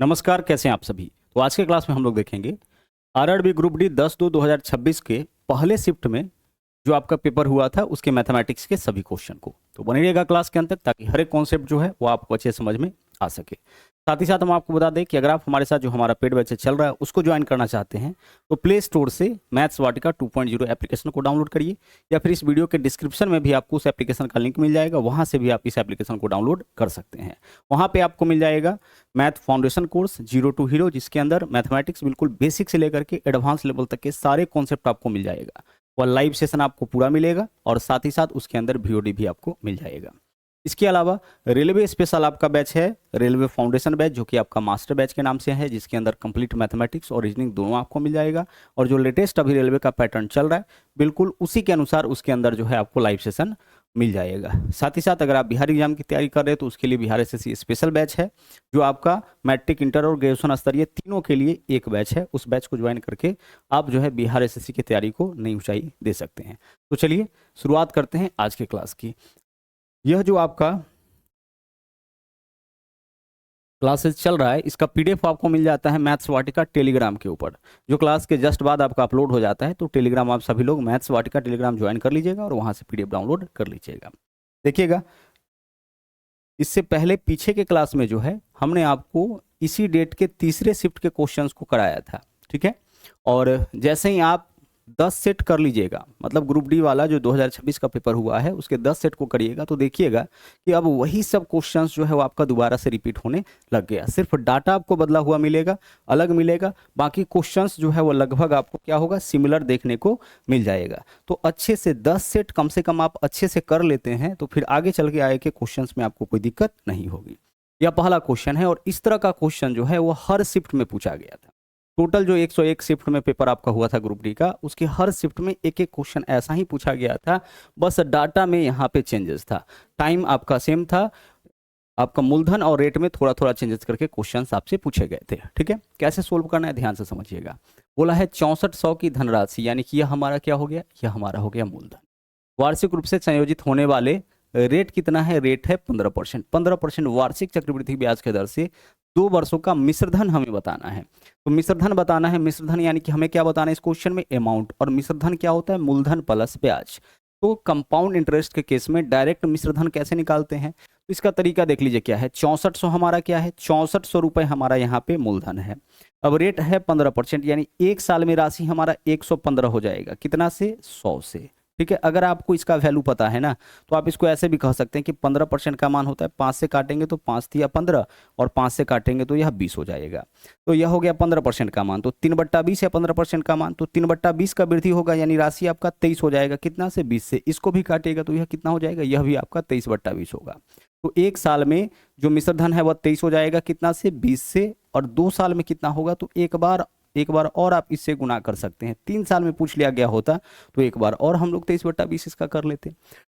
नमस्कार, कैसे हैं आप सभी। तो आज के क्लास में हम लोग देखेंगे आरआरबी ग्रुप डी 10/2/2026 के पहले शिफ्ट में जो आपका पेपर हुआ था उसके मैथमेटिक्स के सभी क्वेश्चन को। तो बने रहिएगा क्लास के अंत तक ताकि हर एक कॉन्सेप्ट जो है वो आपको अच्छे समझ में आ सके। साथ ही साथ हम आपको बता दें कि अगर आप हमारे साथ जो हमारा पेड बैच चल रहा है उसको ज्वाइन करना चाहते हैं तो प्ले स्टोर से मैथ्स वाटिका 2.0 एप्लीकेशन को डाउनलोड करिए, या फिर इस वीडियो के डिस्क्रिप्शन में भी आपको उस एप्लीकेशन का लिंक मिल जाएगा, वहां से भी आप इस एप्लीकेशन को डाउनलोड कर सकते हैं। वहां पे आपको मिल जाएगा math foundation course 0 to hero, जिसके अंदर मैथमेटिक्स बिल्कुल बेसिक से लेकर के एडवांस लेवल तक के सारे कॉन्सेप्ट आपको मिल जाएगा। वह लाइव सेशन आपको पूरा मिलेगा और साथ ही साथ उसके अंदर वीओडी भी आपको मिल जाएगा। इसके अलावा रेलवे स्पेशल आपका बैच है, रेलवे फाउंडेशन बैच, जो कि आपका मास्टर बैच के नाम से है, जिसके अंदर कंप्लीट मैथमेटिक्स और रीजनिंग दोनों आपको मिल जाएगा। और जो लेटेस्ट अभी रेलवे का पैटर्न चल रहा है बिल्कुल उसी के अनुसार उसके अंदर जो है आपको लाइव सेशन मिल जाएगा। साथ ही साथ अगर आप बिहार एग्जाम की तैयारी कर रहे हैं तो उसके लिए बिहार एसएससी स्पेशल बैच है, जो आपका मैट्रिक, इंटर और ग्रेजुएशन स्तरीय तीनों के लिए एक बैच है। उस बैच को ज्वाइन करके आप जो है बिहार एसएससी की तैयारी को नई ऊंचाई दे सकते हैं। तो चलिए शुरुआत करते हैं आज के क्लास की। यह जो आपका क्लासेस चल रहा है इसका पीडीएफ आपको मिल जाता है मैथ्स वाटिका टेलीग्राम के ऊपर, जो क्लास के जस्ट बाद आपका अपलोड हो जाता है। तो टेलीग्राम आप सभी लोग मैथ्स वाटिका टेलीग्राम ज्वाइन कर लीजिएगा और वहां से पीडीएफ डाउनलोड कर लीजिएगा। देखिएगा, इससे पहले पीछे के क्लास में जो है हमने आपको इसी डेट के तीसरे शिफ्ट के क्वेश्चंस को कराया था, ठीक है। और जैसे ही आप 10 सेट कर लीजिएगा, मतलब ग्रुप डी वाला जो 2026 का पेपर हुआ है उसके 10 सेट को करिएगा, तो देखिएगा कि अब वही सब क्वेश्चंस जो है वो आपका दोबारा से रिपीट होने लग गया। सिर्फ डाटा आपको बदला हुआ मिलेगा, अलग मिलेगा, बाकी क्वेश्चंस जो है वो लगभग आपको क्या होगा, सिमिलर देखने को मिल जाएगा। तो अच्छे से 10 सेट कम से कम आप अच्छे से कर लेते हैं तो फिर आगे चल के आए के क्वेश्चंस में आपको कोई दिक्कत नहीं होगी। यह पहला क्वेश्चन है और इस तरह का क्वेश्चन जो है वो हर शिफ्ट में पूछा गया था। टोटल जो 101 शिफ्ट में पेपर आपका हुआ था ग्रुप डी का, उसके हर शिफ्ट में एक एक क्वेश्चन ऐसा ही पूछा गया था, बस डाटा में यहाँ पे चेंजेस था। टाइम आपका सेम था, आपका मूलधन और रेट में थोड़ा थोड़ा चेंजेस करके क्वेश्चंस आपसे पूछे गए थे, ठीक है। कैसे सोल्व करना है ध्यान से समझिएगा। बोला है 6400 की धनराशि, यानी कि यह हमारा क्या हो गया, यह हमारा हो गया मूलधन। वार्षिक रूप से संयोजित होने वाले रेट कितना है, रेट है 15%। 15% वार्षिक चक्रवृद्धि ब्याज के दर से 2 वर्षों का मिश्रधन हमें बताना है। तो मिश्रधन बताना है, मिश्रधन यानी कि हमें क्या बताना है इस क्वेश्चन में, अमाउंट। और मिश्रधन क्या होता है, मूलधन प्लस ब्याज। तो कंपाउंड इंटरेस्ट के केस में डायरेक्ट मिश्रधन कैसे निकालते हैं, तो इसका तरीका देख लीजिए क्या है। 6400 हमारा क्या है, 6400 रुपए हमारा यहाँ पे मूलधन है। अब रेट है 15%, यानी एक साल में राशि हमारा 115 हो जाएगा। कितना से, 100 से, ठीक है। अगर आपको इसका वैल्यू पता है ना तो आप इसको ऐसे भी कह सकते हैं कि 15% का मान होता है 5 से काटेंगे तो 5 या 15, और 5 से काटेंगे तो यह 20 हो जाएगा। तो यह हो गया 15% का मान। तो 3/20 या 15% का मान, तो 3/20 का वृद्धि होगा, यानी राशि आपका 23 हो जाएगा। कितना से, 20 से। इसको भी काटेगा तो यह कितना हो जाएगा, यह भी आपका 23/20 होगा। तो एक साल में जो मिश्रधन है वह 23 हो जाएगा, कितना से, 20 से। और 2 साल में कितना होगा, तो एक बार और आप इससे गुना कर सकते हैं। 3 साल में पूछ लिया गया होता तो एक बार और हम लोग 23/20 इसका कर लेते,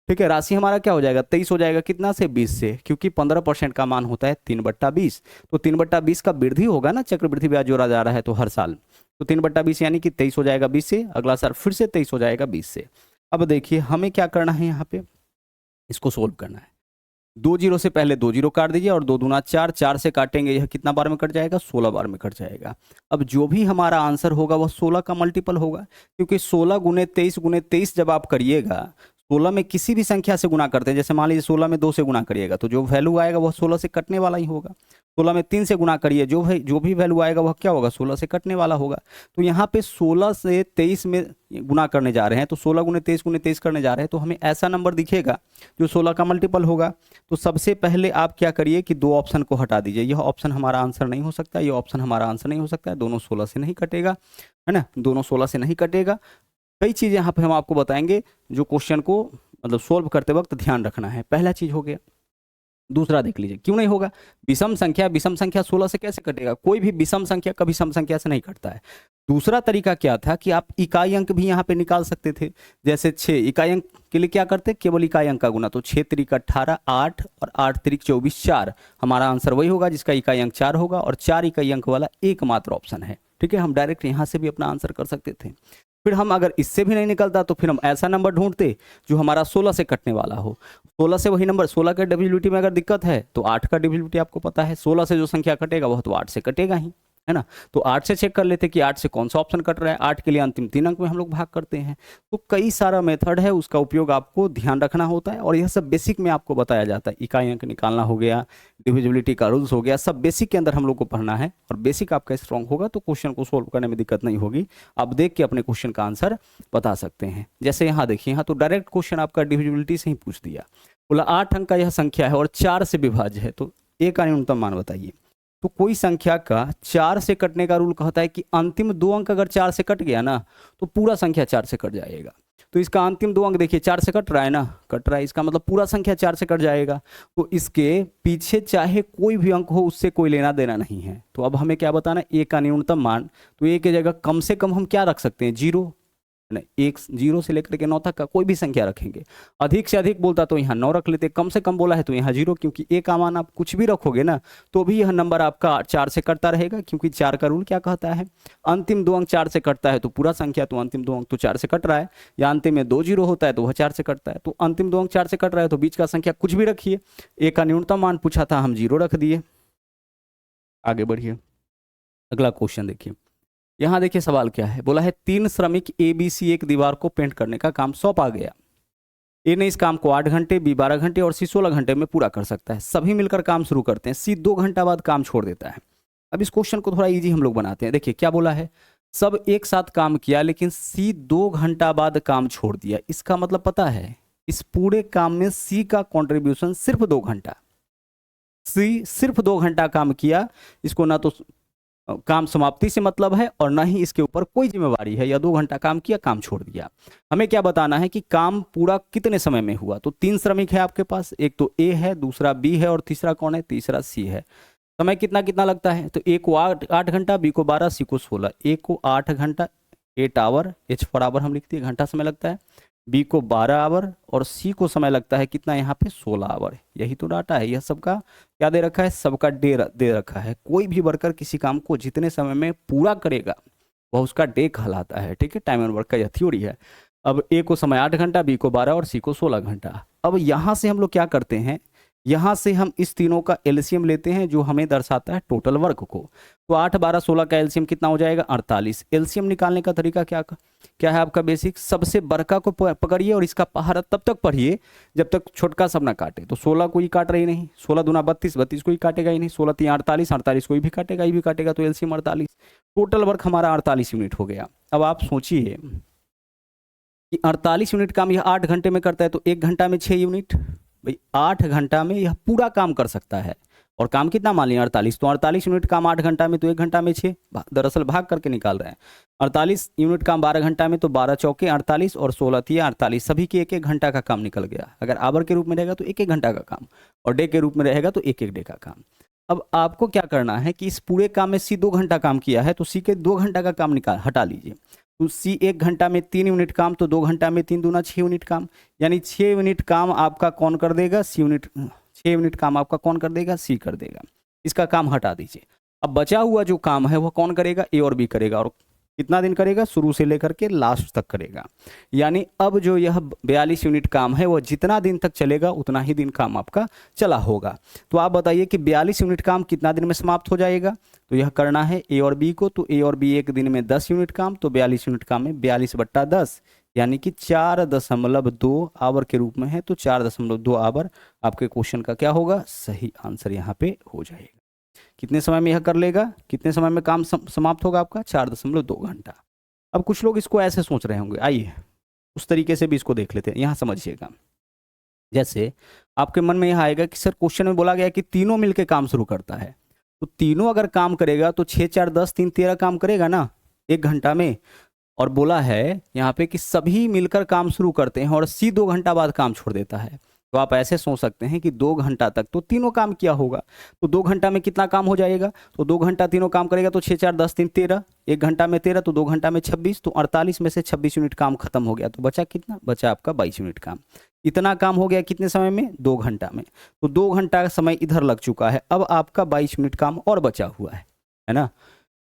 ठीक है। राशि हमारा क्या हो जाएगा, 23 हो जाएगा, कितना से, 20 से, क्योंकि 15% का मान होता है 3/20। तो 3/20 का वृद्धि होगा ना, चक्रवृद्धि ब्याज जोड़ा जा रहा है तो हर साल। तो 3/20 यानी कि 23 हो जाएगा 20 से, अगला साल फिर से 23 हो जाएगा 20 से। अब देखिए हमें क्या करना है, यहाँ पे इसको सोल्व करना है। 2 जीरो से पहले 2 जीरो काट दीजिए, और 2 दूना 4, 4 से काटेंगे यह कितना बार में कट जाएगा, 16 बार में कट जाएगा। अब जो भी हमारा आंसर होगा वह 16 का मल्टीपल होगा, क्योंकि 16 गुने 23 जब आप करिएगा, 16 में किसी भी संख्या से गुना करते हैं, जैसे मान लीजिए 16 में 2 से गुना करिएगा तो जो वैल्यू आएगा वह 16 से कटने वाला ही होगा। 16 में 3 से गुना करिए, जो भी वैल्यू आएगा वह क्या होगा, 16 से कटने वाला होगा। तो यहाँ पे 16 से 23 में गुना करने जा रहे हैं, तो 16 गुने 23 करने जा रहे हैं, तो हमें ऐसा नंबर दिखेगा जो 16 का मल्टीपल होगा। तो सबसे पहले आप क्या करिए कि 2 ऑप्शन को हटा दीजिए। यह ऑप्शन हमारा आंसर नहीं हो सकता, यह ऑप्शन हमारा आंसर नहीं हो सकता है। दोनों 16 से नहीं कटेगा, है ना, दोनों 16 से नहीं कटेगा। कई चीज़ें यहाँ पे हम आपको बताएंगे जो क्वेश्चन को मतलब सोल्व करते वक्त ध्यान रखना है। पहला चीज हो गया। दूसरा देख लीजिए, क्यों नहीं होगा, विषम संख्या 16 से कैसे कटेगा, कोई भी विषम संख्या कभी सम संख्या से नहीं कटता है। दूसरा तरीका क्या था कि आप इकाई अंक भी यहाँ पे निकाल सकते थे। जैसे 6 इकाई अंक के लिए क्या करते, केवल इकाई अंक का गुना, तो 6 त्रिक 18, 8 और 8 त्रिक 24, 4। हमारा आंसर वही होगा जिसका इकाई अंक 4 होगा, और 4 इकाई अंक वाला एकमात्र ऑप्शन है, ठीक है। हम डायरेक्ट यहाँ से भी अपना आंसर कर सकते थे। फिर हम अगर इससे भी नहीं निकलता तो फिर हम ऐसा नंबर ढूंढते जो हमारा 16 से कटने वाला हो। 16 से वही नंबर, 16 का डिविजिबिलिटी में अगर दिक्कत है तो 8 का डिविजिबिलिटी आपको पता है, 16 से जो संख्या कटेगा वह तो 8 से कटेगा ही, है ना। तो 8 से चेक कर लेते कि 8 से कौन सा ऑप्शन कट रहा है। 8 के लिए अंतिम 3 अंक में हम लोग भाग करते हैं। तो कई सारा मेथड है, उसका उपयोग आपको ध्यान रखना होता है और यह सब बेसिक में आपको बताया जाता है। इकाई अंक निकालना हो गया, डिविजिबिलिटी का रूल्स हो गया, सब बेसिक के अंदर हम लोग को पढ़ना है। और बेसिक आपका स्ट्रांग होगा तो क्वेश्चन को सोल्व करने में दिक्कत नहीं होगी, आप देख के अपने क्वेश्चन का आंसर बता सकते हैं। जैसे यहाँ देखिए, यहाँ तो डायरेक्ट क्वेश्चन आपका डिविजिबिलिटी से ही पूछ दिया, बोला 8 अंक का यह संख्या है और 4 से विभाज्य है, तो ए का न्यूनतम मान बताइए। तो कोई संख्या का 4 से कटने का रूल कहता है कि अंतिम 2 अंक अगर 4 से कट गया ना तो पूरा संख्या 4 से कट जाएगा। तो इसका अंतिम 2 अंक देखिए 4 से कट रहा है ना, कट रहा है, इसका मतलब पूरा संख्या 4 से कट जाएगा। तो इसके पीछे चाहे कोई भी अंक हो उससे कोई लेना देना नहीं है। तो अब हमें क्या बताना, ए का न्यूनतम मान। तो ए की जगह कम से कम हम क्या रख सकते हैं, 0, नहीं, 1 0 से लेकर के 9 तक का कोई भी संख्या रखेंगे। अधिक से अधिक बोलता तो यहाँ 9 रख लेते, कम से कम बोला है तो यहाँ 0, क्योंकि ए का मान आप कुछ भी रखोगे ना तो भी यह नंबर आपका 4 से कटता रहेगा, क्योंकि 4 का रूल क्या कहता है, अंतिम 2 अंक 4 से कटता है तो पूरा संख्या, तो अंतिम 2 अंक तो 4 से कट रहा है, या अंतिम में 2 0 होता है तो वह 4 से कटता है। तो अंतिम 2 अंक 4 से कट रहा है तो बीच का संख्या कुछ भी रखिए। ए का न्यूनतम मान पूछा था, हम 0 रख दिए। आगे बढ़िए, अगला क्वेश्चन देखिए। यहां देखिए सवाल क्या है, बोला है 3 श्रमिक ए बी सी एक दीवार को पेंट करने का काम सौंपा गया। ए ने इस काम को 8 घंटे, बी 12 घंटे और सी 16 घंटे में पूरा कर सकता है। सभी मिलकर काम शुरू करते हैं, सी 2 घंटा बाद काम छोड़ देता है। अब इस क्वेश्चन को थोड़ा इजी हम लोग बनाते हैं। देखिए क्या बोला है, सब एक साथ काम किया लेकिन सी 2 घंटा बाद काम छोड़ दिया। इसका मतलब पता है, इस पूरे काम में सी का कॉन्ट्रीब्यूशन सिर्फ 2 घंटा, सी सिर्फ 2 घंटा काम किया। इसको ना तो काम समाप्ति से मतलब है और ना ही इसके ऊपर कोई जिम्मेवारी है, या 2 घंटा काम किया काम छोड़ दिया। हमें क्या बताना है कि काम पूरा कितने समय में हुआ। तो 3 श्रमिक है आपके पास, एक तो ए है, दूसरा बी है और तीसरा कौन है, तीसरा सी है। समय कितना कितना लगता है, तो ए को 8 घंटा, बी को 12, सी को 16। ए को 8 घंटा 8 आवर, एच फॉर आवर हम लिखते हैं, घंटा समय लगता है। बी को 12 आवर और सी को समय लगता है कितना, यहाँ पे 16 आवर। यही तो डाटा है, यह सबका क्या दे रखा है, सबका दे रखा है। कोई भी वर्कर किसी काम को जितने समय में पूरा करेगा वह उसका डे कहलाता है, ठीक है। टाइम एंड वर्क का यह थ्योरी है। अब ए को समय 8 घंटा, बी को 12 और सी को 16 घंटा। अब यहाँ से हम लोग क्या करते हैं, यहाँ से हम इस तीनों का एलसीएम लेते हैं जो हमें दर्शाता है टोटल वर्क को। तो 8 12 16 का एलसीएम कितना हो जाएगा, 48। एलसीएम निकालने का तरीका क्या है आपका बेसिक, सबसे बड़का को पकड़िए और इसका पहाड़ा तब तक पढ़िए जब तक छोटका सब ना काटे। तो 16 कोई काट रही नहीं, 16 दूना 32, 32 कोई काटेगा ही नहीं, 16 3 48, 48 कोई भी काटेगा, ये भी काटेगा, तो एलसीएम 48। टोटल वर्क हमारा 48 यूनिट हो गया। अब आप सोचिए कि 48 यूनिट काम यह 8 घंटे में करता है, तो 1 घंटा में 6 यूनिट। भाई 8 घंटा में यह पूरा काम कर सकता है, और काम कितना मान लिया 48, तो 48 यूनिट काम 8 घंटा में, तो 1 घंटा में 6, दरअसल भाग करके निकाल रहे हैं। 48 यूनिट काम 12 घंटा में, तो 12 चौके 48 और 16 थी 48, सभी के 1 1 घंटा का काम निकल गया। अगर आवर के रूप में रहेगा तो 1 1 घंटा का काम, और डे के रूप में रहेगा तो 1 1 डे का काम। अब आपको क्या करना है कि इस पूरे काम में सी 2 घंटा काम किया है, तो सी के 2 घंटा का काम हटा लीजिए। तो सी 1 घंटा में 3 यूनिट काम, तो 2 घंटा में 3 दूना 6 यूनिट काम, यानी 6 यूनिट काम आपका कौन कर देगा, 6 यूनिट काम आपका कौन कर देगा, सी कर देगा। इसका काम हटा दीजिए। अब बचा हुआ जो काम है वह कौन करेगा, ए और बी करेगा, और कितना दिन करेगा, शुरू से लेकर के लास्ट तक करेगा। यानी अब जो यह 42 यूनिट काम है वह जितना दिन तक चलेगा उतना ही दिन काम आपका चला होगा। तो आप बताइए कि 42 यूनिट काम कितना दिन में समाप्त हो जाएगा। तो यह करना है ए और बी को, तो ए और बी एक दिन में 10 यूनिट काम, तो 42 यूनिट काम में 42/10 यानी कि 4.2 आवर के रूप में है, तो 4.2 आवर आपके क्वेश्चन का क्या होगा, सही आंसर यहाँ पे हो जाएगा। कितने समय में यह कर लेगा, कितने समय में काम समाप्त होगा आपका, 4.2 घंटा। अब कुछ लोग इसको ऐसे सोच रहे होंगे, आइए उस तरीके से भी इसको देख लेते हैं। यहाँ समझिएगा, जैसे आपके मन में यह आएगा कि सर क्वेश्चन में बोला गया कि तीनों मिलकर काम शुरू करता है, तो तीनों अगर काम करेगा तो 6 4 10 3 13 काम करेगा ना 1 घंटा में। और बोला है यहाँ पे कि सभी मिलकर काम शुरू करते हैं और सी 2 घंटा बाद काम छोड़ देता है। तो आप ऐसे सोच सकते हैं कि 2 घंटा तक तो तीनों काम किया होगा, तो 2 घंटा में कितना काम हो जाएगा, तो 2 घंटा तीनों काम करेगा तो 6 4 10 3 13, 1 घंटा में 13, तो 2 घंटा में 26, तो 48 में से 26 यूनिट काम खत्म हो गया। तो बचा कितना, बचा आपका 22 यूनिट काम। इतना काम हो गया कितने समय में, 2 घंटा में। तो 2 घंटा का समय इधर लग चुका है, अब आपका 22 यूनिट काम और बचा हुआ है ना।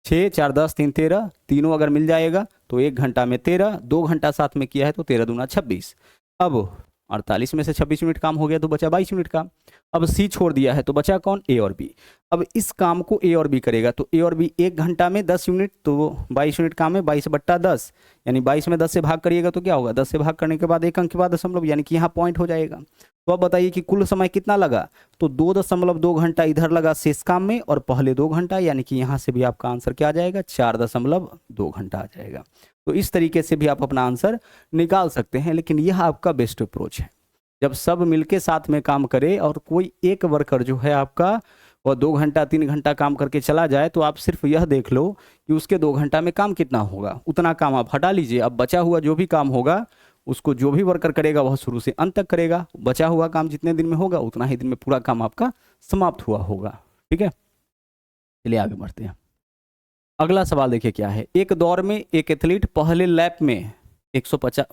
6 4 10 3 13 तीनों अगर मिल जाएगा तो 1 घंटा में 13, 2 घंटा साथ में किया है तो 13 दूना 26। अब 48 में से 26 मिनट काम हो गया तो बचा 22 मिनट काम। अब सी छोड़ दिया है तो बचा कौन, ए और बी। अब इस काम को ए और बी करेगा तो ए और बी 1 घंटा में 10 यूनिट, तो 22 यूनिट काम है, 22/10 यानी 22 में 10 से भाग करिएगा तो क्या होगा, 10 से भाग करने के बाद 1 अंक के बाद दशमलव, यानी कि यहाँ पॉइंट हो जाएगा। तो अब बताइए कि कुल समय कितना लगा, तो 2.2 घंटा इधर लगा शेष काम में और पहले 2 घंटा, यानी कि यहाँ से भी आपका आंसर क्या आ जाएगा, 4.2 घंटा आ जाएगा। तो इस तरीके से भी आप अपना आंसर निकाल सकते हैं, लेकिन यह आपका बेस्ट अप्रोच है। जब सब मिलके साथ में काम करे और कोई एक वर्कर जो है आपका वह 2 घंटा 3 घंटा काम करके चला जाए, तो आप सिर्फ यह देख लो कि उसके 2 घंटा में काम कितना होगा, उतना काम आप हटा लीजिए। अब बचा हुआ जो भी काम होगा उसको जो भी वर्कर करेगा वह शुरू से अंत तक करेगा। बचा हुआ काम जितने दिन में होगा उतना ही दिन में पूरा काम आपका समाप्त हुआ होगा। ठीक है, चलिए आगे बढ़ते हैं। अगला सवाल देखिए क्या है। एक दौड़ में एक एथलीट पहले लैप में 150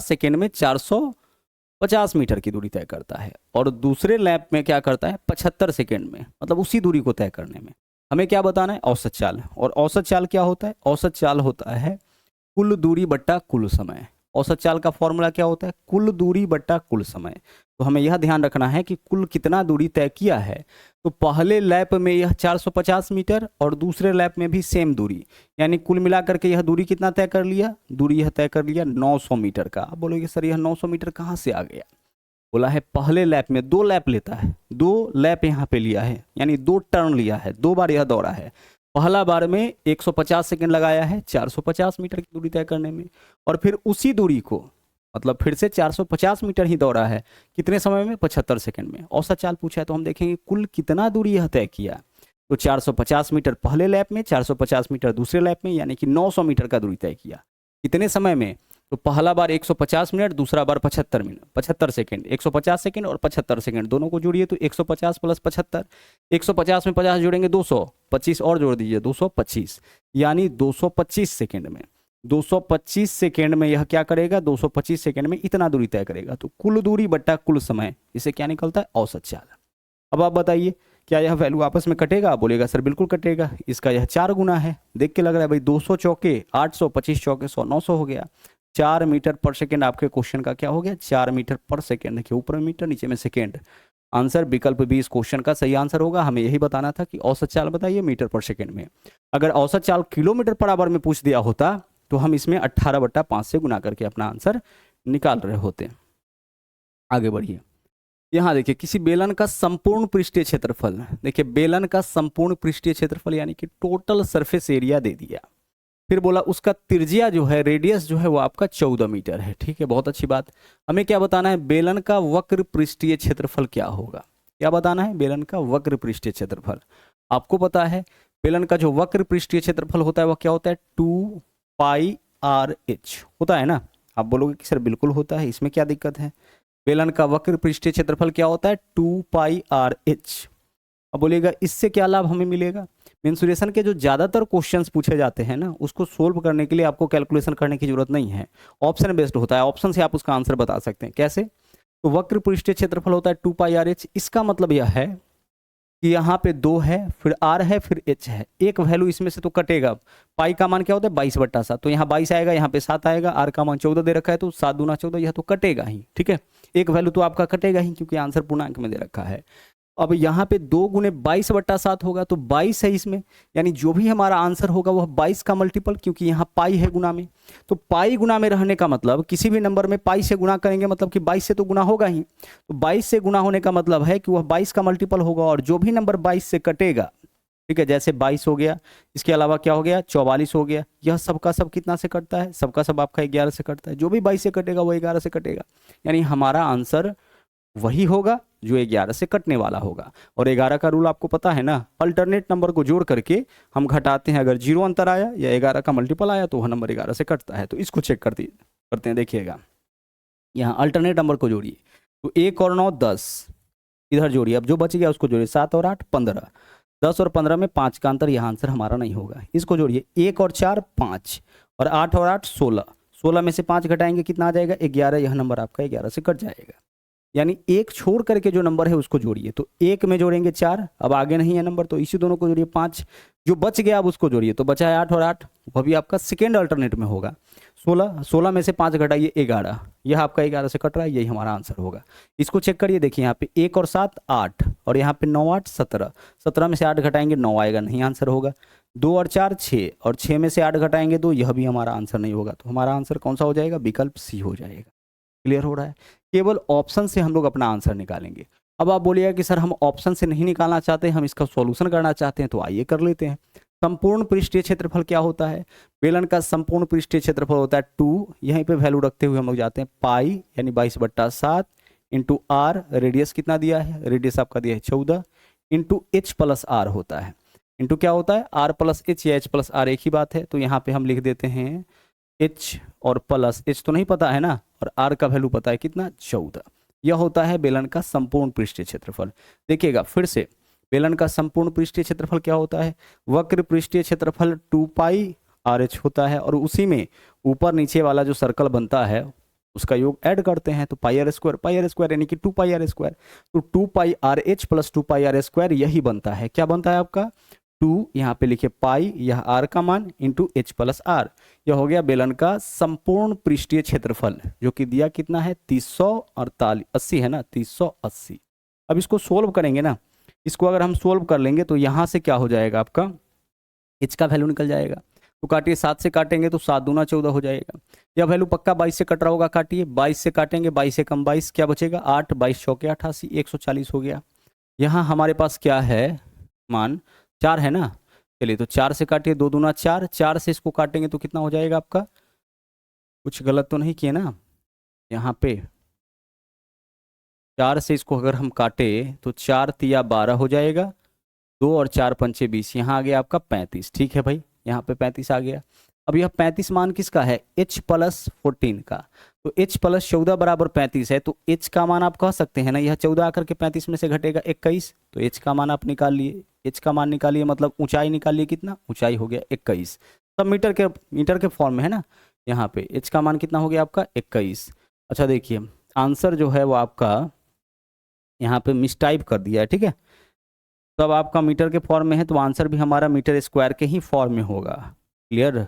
सेकेंड में 450 मीटर की दूरी तय करता है और दूसरे लैप में क्या करता है 75 सेकेंड में, मतलब उसी दूरी को तय करने में हमें क्या बताना है, औसत चाल। और औसत चाल क्या होता है, औसत चाल होता है कुल दूरी बट्टा कुल समय। औसत चाल का फॉर्मूला क्या होता है, कुल दूरी बट्टा कुल समय। तो हमें यह ध्यान रखना है कि कुल कितना दूरी तय किया है। तो पहले लैप में यह 450 मीटर और दूसरे लैप में भी सेम दूरी, यानी कुल मिलाकर के यह दूरी कितना तय कर लिया, दूरी यह तय कर लिया 900 मीटर का। आप बोलोगे सर यह 900 मीटर कहाँ से आ गया, बोला है पहले लैप में 2 लैप लेता है, 2 लैप यहाँ पे लिया है, यानी 2 टर्न लिया है, 2 बार यह दौड़ा है। पहला बार में 150 सेकेंड लगाया है 450 मीटर की दूरी तय करने में, और फिर उसी दूरी को मतलब फिर से 450 मीटर ही दौड़ा है, कितने समय में, 75 सेकेंड में। औसत चाल पूछा है तो हम देखेंगे कुल कितना दूरी यह तय किया। तो 450 मीटर पहले लैप में, 450 मीटर दूसरे लैप में, यानी कि 900 मीटर का दूरी तय किया। कितने समय में, तो पहला बार 150 मिनट, दूसरा बार 75 सेकेंड, 150 सेकेंड और 75 सेकेंड दोनों को जोड़िए तो 150 प्लस 75, 150 में 50 जोड़ेंगे 200, 25 और जोड़ दीजिए 225, यानी 225 सेकेंड में। 225 सेकेंड में यह क्या करेगा, 225 सेकेंड में इतना दूरी तय करेगा। तो कुल दूरी बट्टा कुल समय, इसे क्या निकलता है, औसत चाल। अब आप बताइए क्या यह वैल्यू आपस में कटेगा, बोलेगा सर बिल्कुल कटेगा, इसका यह 4 गुना है। देख के लग रहा है भाई 200 चौके 800, 25 चौके 100, 900 हो गया। 4 मीटर पर सेकेंड आपके क्वेश्चन का क्या हो गया, 4 मीटर पर सेकेंड। देखिए ऊपर में मीटर नीचे में सेकेंड। आंसर विकल्प बी इस क्वेश्चन का सही आंसर होगा। हमें यही बताना था कि औसत चाल बताइए मीटर पर सेकेंड में। अगर औसत चाल किलोमीटर पर आवर में पूछ दिया होता तो हम इसमें 18/5 से गुना करके अपना आंसर निकाल रहे होते। आगे बढ़िए, यहाँ देखिए किसी बेलन का संपूर्ण पृष्ठीय क्षेत्रफल, देखिए बेलन का संपूर्ण पृष्ठीय क्षेत्रफल यानी कि टोटल सरफेस एरिया दे दिया। फिर बोला उसका त्रिज्या जो है, रेडियस जो है वो आपका 14 मीटर है। ठीक है, बहुत अच्छी बात। हमें क्या बताना है, बेलन का वक्र पृष्ठीय क्षेत्रफल क्या होगा, क्या बताना है, बेलन का वक्र पृष्ठीय क्षेत्रफल। आपको पता है बेलन का जो वक्र पृष्ठीय क्षेत्रफल होता है वह क्या होता है, 2πr/h होता है ना। आप बोलोगे कि सर बिल्कुल होता है, इसमें क्या दिक्कत है। बेलन का वक्र पृष्ठीय क्षेत्रफल क्या होता है, 2πr/h। अब बोलिएगा इससे क्या लाभ हमें मिलेगा। मेंसुरेशन के जो ज़्यादातर क्वेश्चंस पूछे जाते हैं ना, उसको सोल्व करने के लिए आपको कैलकुलेशन करने की जरूरत नहीं है, ऑप्शन बेस्ड होता है। ऑप्शन से आप उसका आंसर बता सकते हैं। कैसे, तो वक्र पृष्ठीय क्षेत्रफल होता है 2πr/h। इसका मतलब यह है कि यहाँ पे 2 है, फिर r है, फिर h है, एक वैल्यू इसमें से तो कटेगा। पाई का मान क्या होता है 22/7, तो यहाँ 22 आएगा, यहाँ पे 7 आएगा, r का मान 14 दे रखा है तो 7 दूना 14, यह तो कटेगा ही। ठीक है, एक वैल्यू तो आपका कटेगा ही क्योंकि आंसर पूर्णांक में दे रखा है। अब यहाँ पे 2 गुने 22/7 होगा तो 22 है इसमें, यानी जो भी हमारा आंसर होगा वह 22 का मल्टीपल, क्योंकि यहाँ पाई है गुना में। तो पाई गुना में रहने का मतलब किसी भी नंबर में पाई से गुना करेंगे मतलब कि 22 से तो गुना होगा ही। तो 22 से गुना होने का मतलब है कि वह 22 का मल्टीपल होगा, और जो भी नंबर 22 से कटेगा, ठीक है, जैसे 22 हो गया, इसके अलावा क्या हो गया 44 हो गया, यह सबका सब कितना से कटता है, सबका सब आपका 11 से कटता है। जो भी 22 से कटेगा वो 11 से कटेगा, यानी हमारा आंसर वही होगा जो 11 से कटने वाला होगा। और 11 का रूल आपको पता है ना, अल्टरनेट नंबर को जोड़ करके हम घटाते हैं, अगर 0 अंतर आया या 11 का मल्टीपल आया तो वह नंबर 11 से कटता है। तो इसको चेक करते हैं, देखिएगा यहाँ अल्टरनेट नंबर को जोड़िए, तो 1 और 9 10, इधर जोड़िए, अब जो बच गया उसको जोड़िए, 7 और 8 15, 10 और 15 में 5 का अंतर, यह आंसर हमारा नहीं होगा। इसको जोड़िए, 1 और 4 5, और 8 और 8 16, 16 में से 5 घटाएंगे कितना आ जाएगा 11, यह नंबर आपका 11 से कट जाएगा। यानी एक छोड़ करके जो नंबर है उसको जोड़िए। तो एक में जोड़ेंगे 4, अब आगे नहीं है नंबर तो इसी दोनों को जोड़िए 5, जो बच गया अब उसको जोड़िए, तो बचा है 8 और 8, वह भी आपका सेकेंड अल्टरनेट में होगा। 16, 16 में से 5 घटाइए 11, यह आपका 11 से कट रहा है, यही हमारा आंसर होगा। इसको चेक करिए, देखिए यहाँ पे 1 और 7 8, और यहाँ पे 9 8 17, 17 में से 8 घटाएंगे 9 आएगा, नहीं आंसर होगा। 2 और 4 6, और 6 में से 8 घटाएंगे 2, यह भी हमारा आंसर नहीं होगा। तो हमारा आंसर कौन सा हो जाएगा? विकल्प सी हो जाएगा। क्लियर हो रहा है? केवल ऑप्शन से हम लोग अपना आंसर निकालेंगे। अब आप बोलिएगा कि सर हम ऑप्शन से नहीं निकालना चाहते, हम इसका सॉल्यूशन करना चाहते हैं, तो आइए कर लेते हैं। संपूर्ण पृष्ठीय क्षेत्रफल क्या होता है? बेलन का संपूर्ण पृष्ठीय क्षेत्रफल होता है 2, यहीं पे वैल्यू रखते हुए हम लोग जाते हैं पाई यानी 22/7 इंटू आर, रेडियस कितना दिया है? रेडियस आपका दिया है 14, इंटू एच प्लस आर होता है। इंटू क्या होता है? आर प्लस एच या एच प्लस आर एक ही बात है, तो यहाँ पे हम लिख देते हैं एच और प्लस एच तो नहीं पता है ना, और आर का वैल्यू पता है कितना? 14। यह होता है बेलन का संपूर्ण पृष्ठीय क्षेत्रफल। देखिएगा फिर से, बेलन का संपूर्ण पृष्ठीय क्षेत्रफल क्या होता है? वक्र पृष्ठीय क्षेत्रफल 2 पाई आर एच होता है, और उसी में ऊपर नीचे वाला जो सर्कल बनता है उसका योग ऐड करते हैं, तो पाई आर स्क्वायर यानी कि 2 पाई आर स्क्वायर, तो 2 pi r h plus 2 pi r square यही बनता है। क्या बनता है आपका? 2, यहाँ पे लिखे पाई, यह आर का मान, इंटू एच प्लस आर, यह हो गया बेलन का संपूर्ण पृष्ठीय क्षेत्रफल, जो कि दिया कितना है? 380 है ना, 380। अब इसको सोल्व करेंगे ना, इसको अगर हम सोल्व कर लेंगे तो यहाँ से क्या हो जाएगा आपका? एच का वैल्यू निकल जाएगा। तो काटिए, 7 से काटेंगे तो 7 दूना 14 हो जाएगा। यह वैल्यू पक्का 22 से कट रहा होगा, काटिए, 22 से काटेंगे, 22 से कम 22, क्या बचेगा? 8, 22 चौके 88, 140 हो गया। यहाँ हमारे पास क्या है? मान 4 है ना, चलिए तो 4 से काटिए, 2 दूना 4, 4 से इसको काटेंगे तो कितना हो जाएगा आपका? कुछ गलत तो नहीं किए ना यहाँ पे? 4 से इसको अगर हम काटे तो 4 तिया 12 हो जाएगा, 2 और 4 पंचे 20, यहाँ आ गया आपका 35। ठीक है भाई, यहाँ पे 35 आ गया। अब यह 35 मान किसका है? h प्लस 14 का, तो h प्लस 14 बराबर 35 है, तो h का मान आप कह सकते हैं ना, यह 14 आकर के 35 में से घटेगा 21, तो h का मान आप निकाल लिए, h का मान निकालिए, मतलब ऊंचाई निकालिए, कितना ऊंचाई हो गया? 21। सब मीटर के फॉर्म में है ना, यहाँ पे h का मान कितना हो गया आपका? 21। अच्छा देखिए, आंसर जो है वो आपका यहाँ पे मिसटाइप कर दिया है, ठीक है, तो अब आपका मीटर के फॉर्म में है, तो आंसर भी हमारा मीटर स्क्वायर के ही फॉर्म में होगा। क्लियर?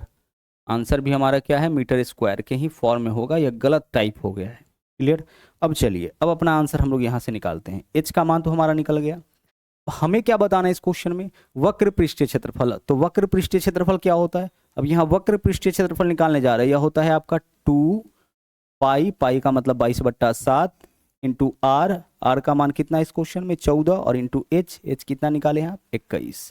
आंसर भी हमारा क्या है? मीटर स्क्वायर के ही फॉर्म में होगा, यह गलत टाइप हो गया है। क्लियर? अब चलिए, अब अपना आंसर हम लोग यहाँ से निकालते हैं। एच का मान तो हमारा निकल गया, हमें क्या बताना है इस क्वेश्चन में? वक्र पृष्ठीय क्षेत्रफल। तो वक्र पृष्ठीय क्षेत्रफल क्या होता है? अब यहाँ वक्र पृष्ठीय क्षेत्रफल निकालने जा रहे हैं, यह होता है आपका 2 पाई, पाई का मतलब 22/7 इंटू आर, आर का मान कितना है इस क्वेश्चन में? 14, और इंटू एच, एच कितना निकाले हैं आप? 21।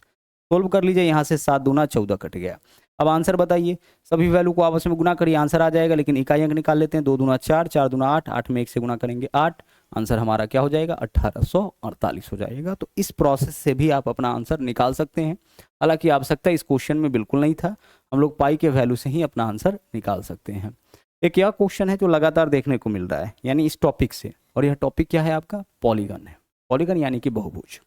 सोल्व कर लीजिए, यहाँ से 7 दूना 14 कट गया। अब आंसर बताइए, सभी वैल्यू को आपस में गुना करिए, आंसर आ जाएगा, लेकिन इकाई अंक निकाल लेते हैं। 2 दूना 4, 4 दूना 8, 8 में 1 से गुना करेंगे 8, आंसर हमारा क्या हो जाएगा? 1848 हो जाएगा। तो इस प्रोसेस से भी आप अपना आंसर निकाल सकते हैं, हालांकि आवश्यकता इस क्वेश्चन में बिल्कुल नहीं था, हम लोग पाई के वैल्यू से ही अपना आंसर निकाल सकते हैं। एक यह क्वेश्चन है जो लगातार देखने को मिल रहा है, यानी इस टॉपिक से, और यह टॉपिक क्या है आपका? पॉलीगन है। पॉलीगन यानी कि बहुभुज।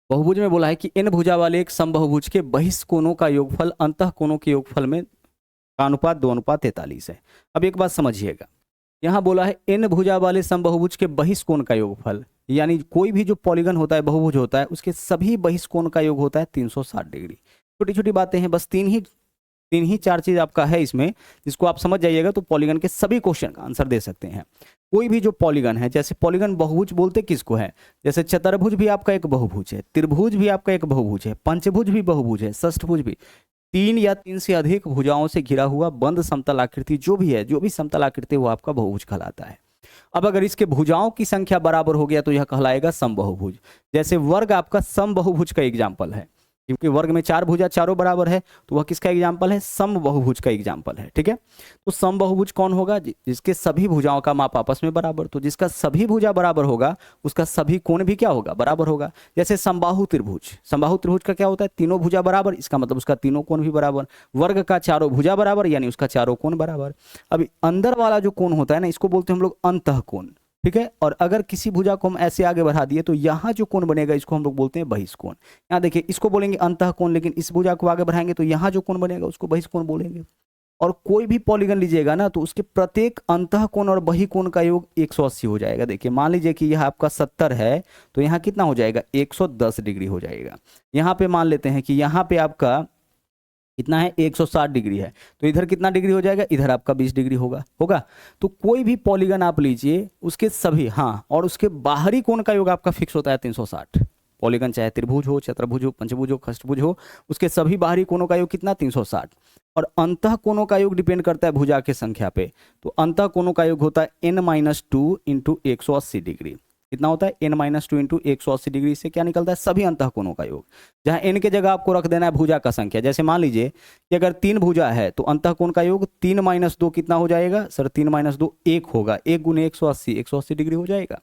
बहुभुज में बोला है कि n भुजा वाले एक समबहुभुज के बहिष्कोणों का योगफल अंतः कोणों के योगफल में का अनुपात 2:43 है। अब एक बात समझिएगा, यहाँ बोला है n भुजा वाले समबहुभुज के बहिष्कोण का योगफल, यानी कोई भी जो पॉलीगन होता है, बहुभुज होता है, उसके सभी बहिष्कोण का योग होता है 360 डिग्री। छोटी छोटी बातें हैं, बस तीन ही चार चीज आपका है इसमें, जिसको आप समझ जाइएगा तो पॉलीगन के सभी क्वेश्चन का आंसर दे सकते हैं। कोई भी जो पॉलीगन है, जैसे पॉलीगन बहुभुज बोलते किसको है? जैसे चतुर्भुज भी आपका एक बहुभुज है, त्रिभुज भी आपका एक बहुभुज है, पंचभुज भी बहुभुज है, षष्ठभुज भी। 3 या 3 से अधिक भुजाओं से घिरा हुआ बंद समतल आकृति जो भी है, जो भी समतल आकृति, वो आपका बहुभुज कहलाता है। अब अगर इसके भुजाओं की संख्या बराबर हो गया तो यह कहलाएगा समबहुभुज। जैसे वर्ग आपका समबहुभुज का एग्जाम्पल है, क्योंकि वर्ग में 4 भुजा चारों बराबर है, तो वह किसका एग्जाम्पल है? समबहुभुज का एग्जाम्पल है। ठीक है, तो समबहुभुज कौन होगा? जिसके सभी भुजाओं का माप आपस में बराबर, तो जिसका सभी भुजा बराबर होगा उसका सभी कोण भी क्या होगा? बराबर होगा। जैसे समबाहु त्रिभुज, समबाहु त्रिभुज का क्या होता है? तीनों भुजा बराबर, इसका मतलब उसका तीनों कोण भी बराबर। वर्ग का चारों भुजा बराबर, यानी उसका चारों कोण बराबर। अभी अंदर वाला जो कोण होता है ना, इसको बोलते हैं हम लोग अंतःकोण। ठीक है, और अगर किसी भुजा को हम ऐसे आगे बढ़ा दिए तो यहाँ जो कोण बनेगा इसको हम लोग बोलते हैं बहिष्कोण। यहाँ देखिए, इसको बोलेंगे अंतःकोण, लेकिन इस भुजा को आगे बढ़ाएंगे तो यहाँ जो कोण बनेगा उसको बहिष्कोण बोलेंगे। और कोई भी पॉलीगन लीजिएगा ना तो उसके प्रत्येक अंतःकोण और बहिकोण का योग 180 हो जाएगा। देखिए मान लीजिए कि यह आपका 70 है तो यहाँ कितना हो जाएगा, 110 डिग्री हो जाएगा। यहाँ पे मान लेते हैं कि यहाँ पे आपका कितना है, 160 डिग्री है, तो इधर कितना डिग्री हो जाएगा, इधर आपका 20 डिग्री होगा होगा। तो कोई भी पॉलीगन आप लीजिए उसके सभी, हाँ, और उसके बाहरी कोण का योग आपका फिक्स होता है 360। पॉलीगन चाहे त्रिभुज हो, चतुर्भुज हो, पंचभुज हो, खष्टभुज हो, उसके सभी बाहरी कोणों का योग कितना, 360। और अंतः कोणों का योग डिपेंड करता है भुजा के संख्या पे, तो अंतः कोणों का योग होता है n-2 इंटू 180 डिग्री। कितना होता है, n-2 इंटू 180 डिग्री से क्या निकलता है, सभी अंतः कोणों का योग। जहां n के जगह आपको रख देना है भुजा का संख्या। जैसे मान लीजिए कि अगर 3 भुजा है तो अंतः कोण का योग 3-2 कितना हो जाएगा सर, 3-2 1 होगा, 1 गुने 180, 180 डिग्री हो जाएगा।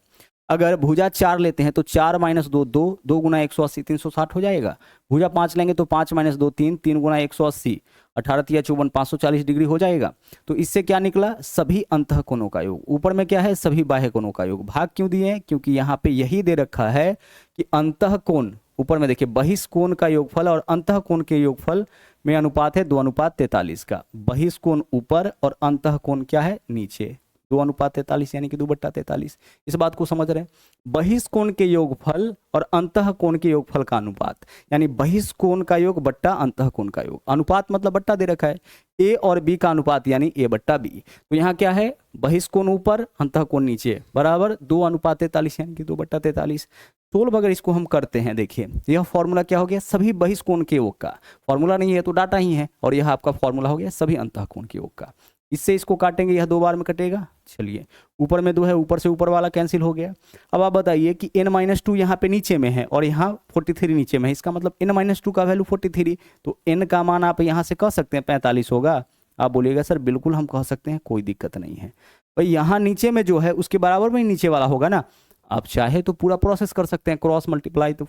अगर भुजा 4 लेते हैं तो 4-2 2, 2 गुना 180 360 हो जाएगा। भुजा 5 लेंगे तो 5-2 3, 3 गुना 180 18 × 54 540 डिग्री हो जाएगा। तो इससे क्या निकला, सभी अंतः कोणों का योग। ऊपर में क्या है, सभी बाह्य कोणों का योग। भाग क्यों दिए हैं, क्योंकि यहाँ पे यही दे रखा है कि अंतः कोण, ऊपर में देखिए बहिष्कोण का योगफल और अंतः कोण के योगफल में अनुपात है 2:43 का। बहिष्कोण ऊपर और अंतः कोण क्या है, नीचे, 2:43 यानी कि 2/43। इस बात को समझ रहे हैं, बहिष्कोण के योगफल और अंतः कोण के योगफल का अनुपात, यानी बहिष्कोण का योग बट्टा अंतः कोण का योग। अनुपात मतलब बट्टा दे रखा है, ए और बी का अनुपात यानी a/b। तो यहाँ क्या है, बहिष्कोण ऊपर अंतः कोण नीचे बराबर 2:43 यानी कि 2/43। 16 अगर इसको हम करते हैं, देखिए यह फॉर्मूला क्या हो गया, सभी बहिष्कोण के योग का। फॉर्मूला नहीं है तो डाटा ही है, और यह आपका फॉर्मूला हो गया सभी अंतः कोण के योग का। इससे इसको काटेंगे, यह 2 बार में कटेगा। चलिए ऊपर में 2 है, ऊपर से ऊपर वाला कैंसिल हो गया। अब आप बताइए कि n-2 यहाँ पे नीचे में है और यहाँ 43 नीचे में है, इसका मतलब n-2 का वैल्यू 43, तो n का मान आप यहाँ से कह सकते हैं 45 होगा। आप बोलिएगा सर बिल्कुल हम कह सकते हैं, कोई दिक्कत नहीं है भाई। यहाँ नीचे में जो है उसके बराबर में नीचे वाला होगा ना, आप चाहे तो पूरा प्रोसेस कर सकते हैं, क्रॉस मल्टीप्लाई, तो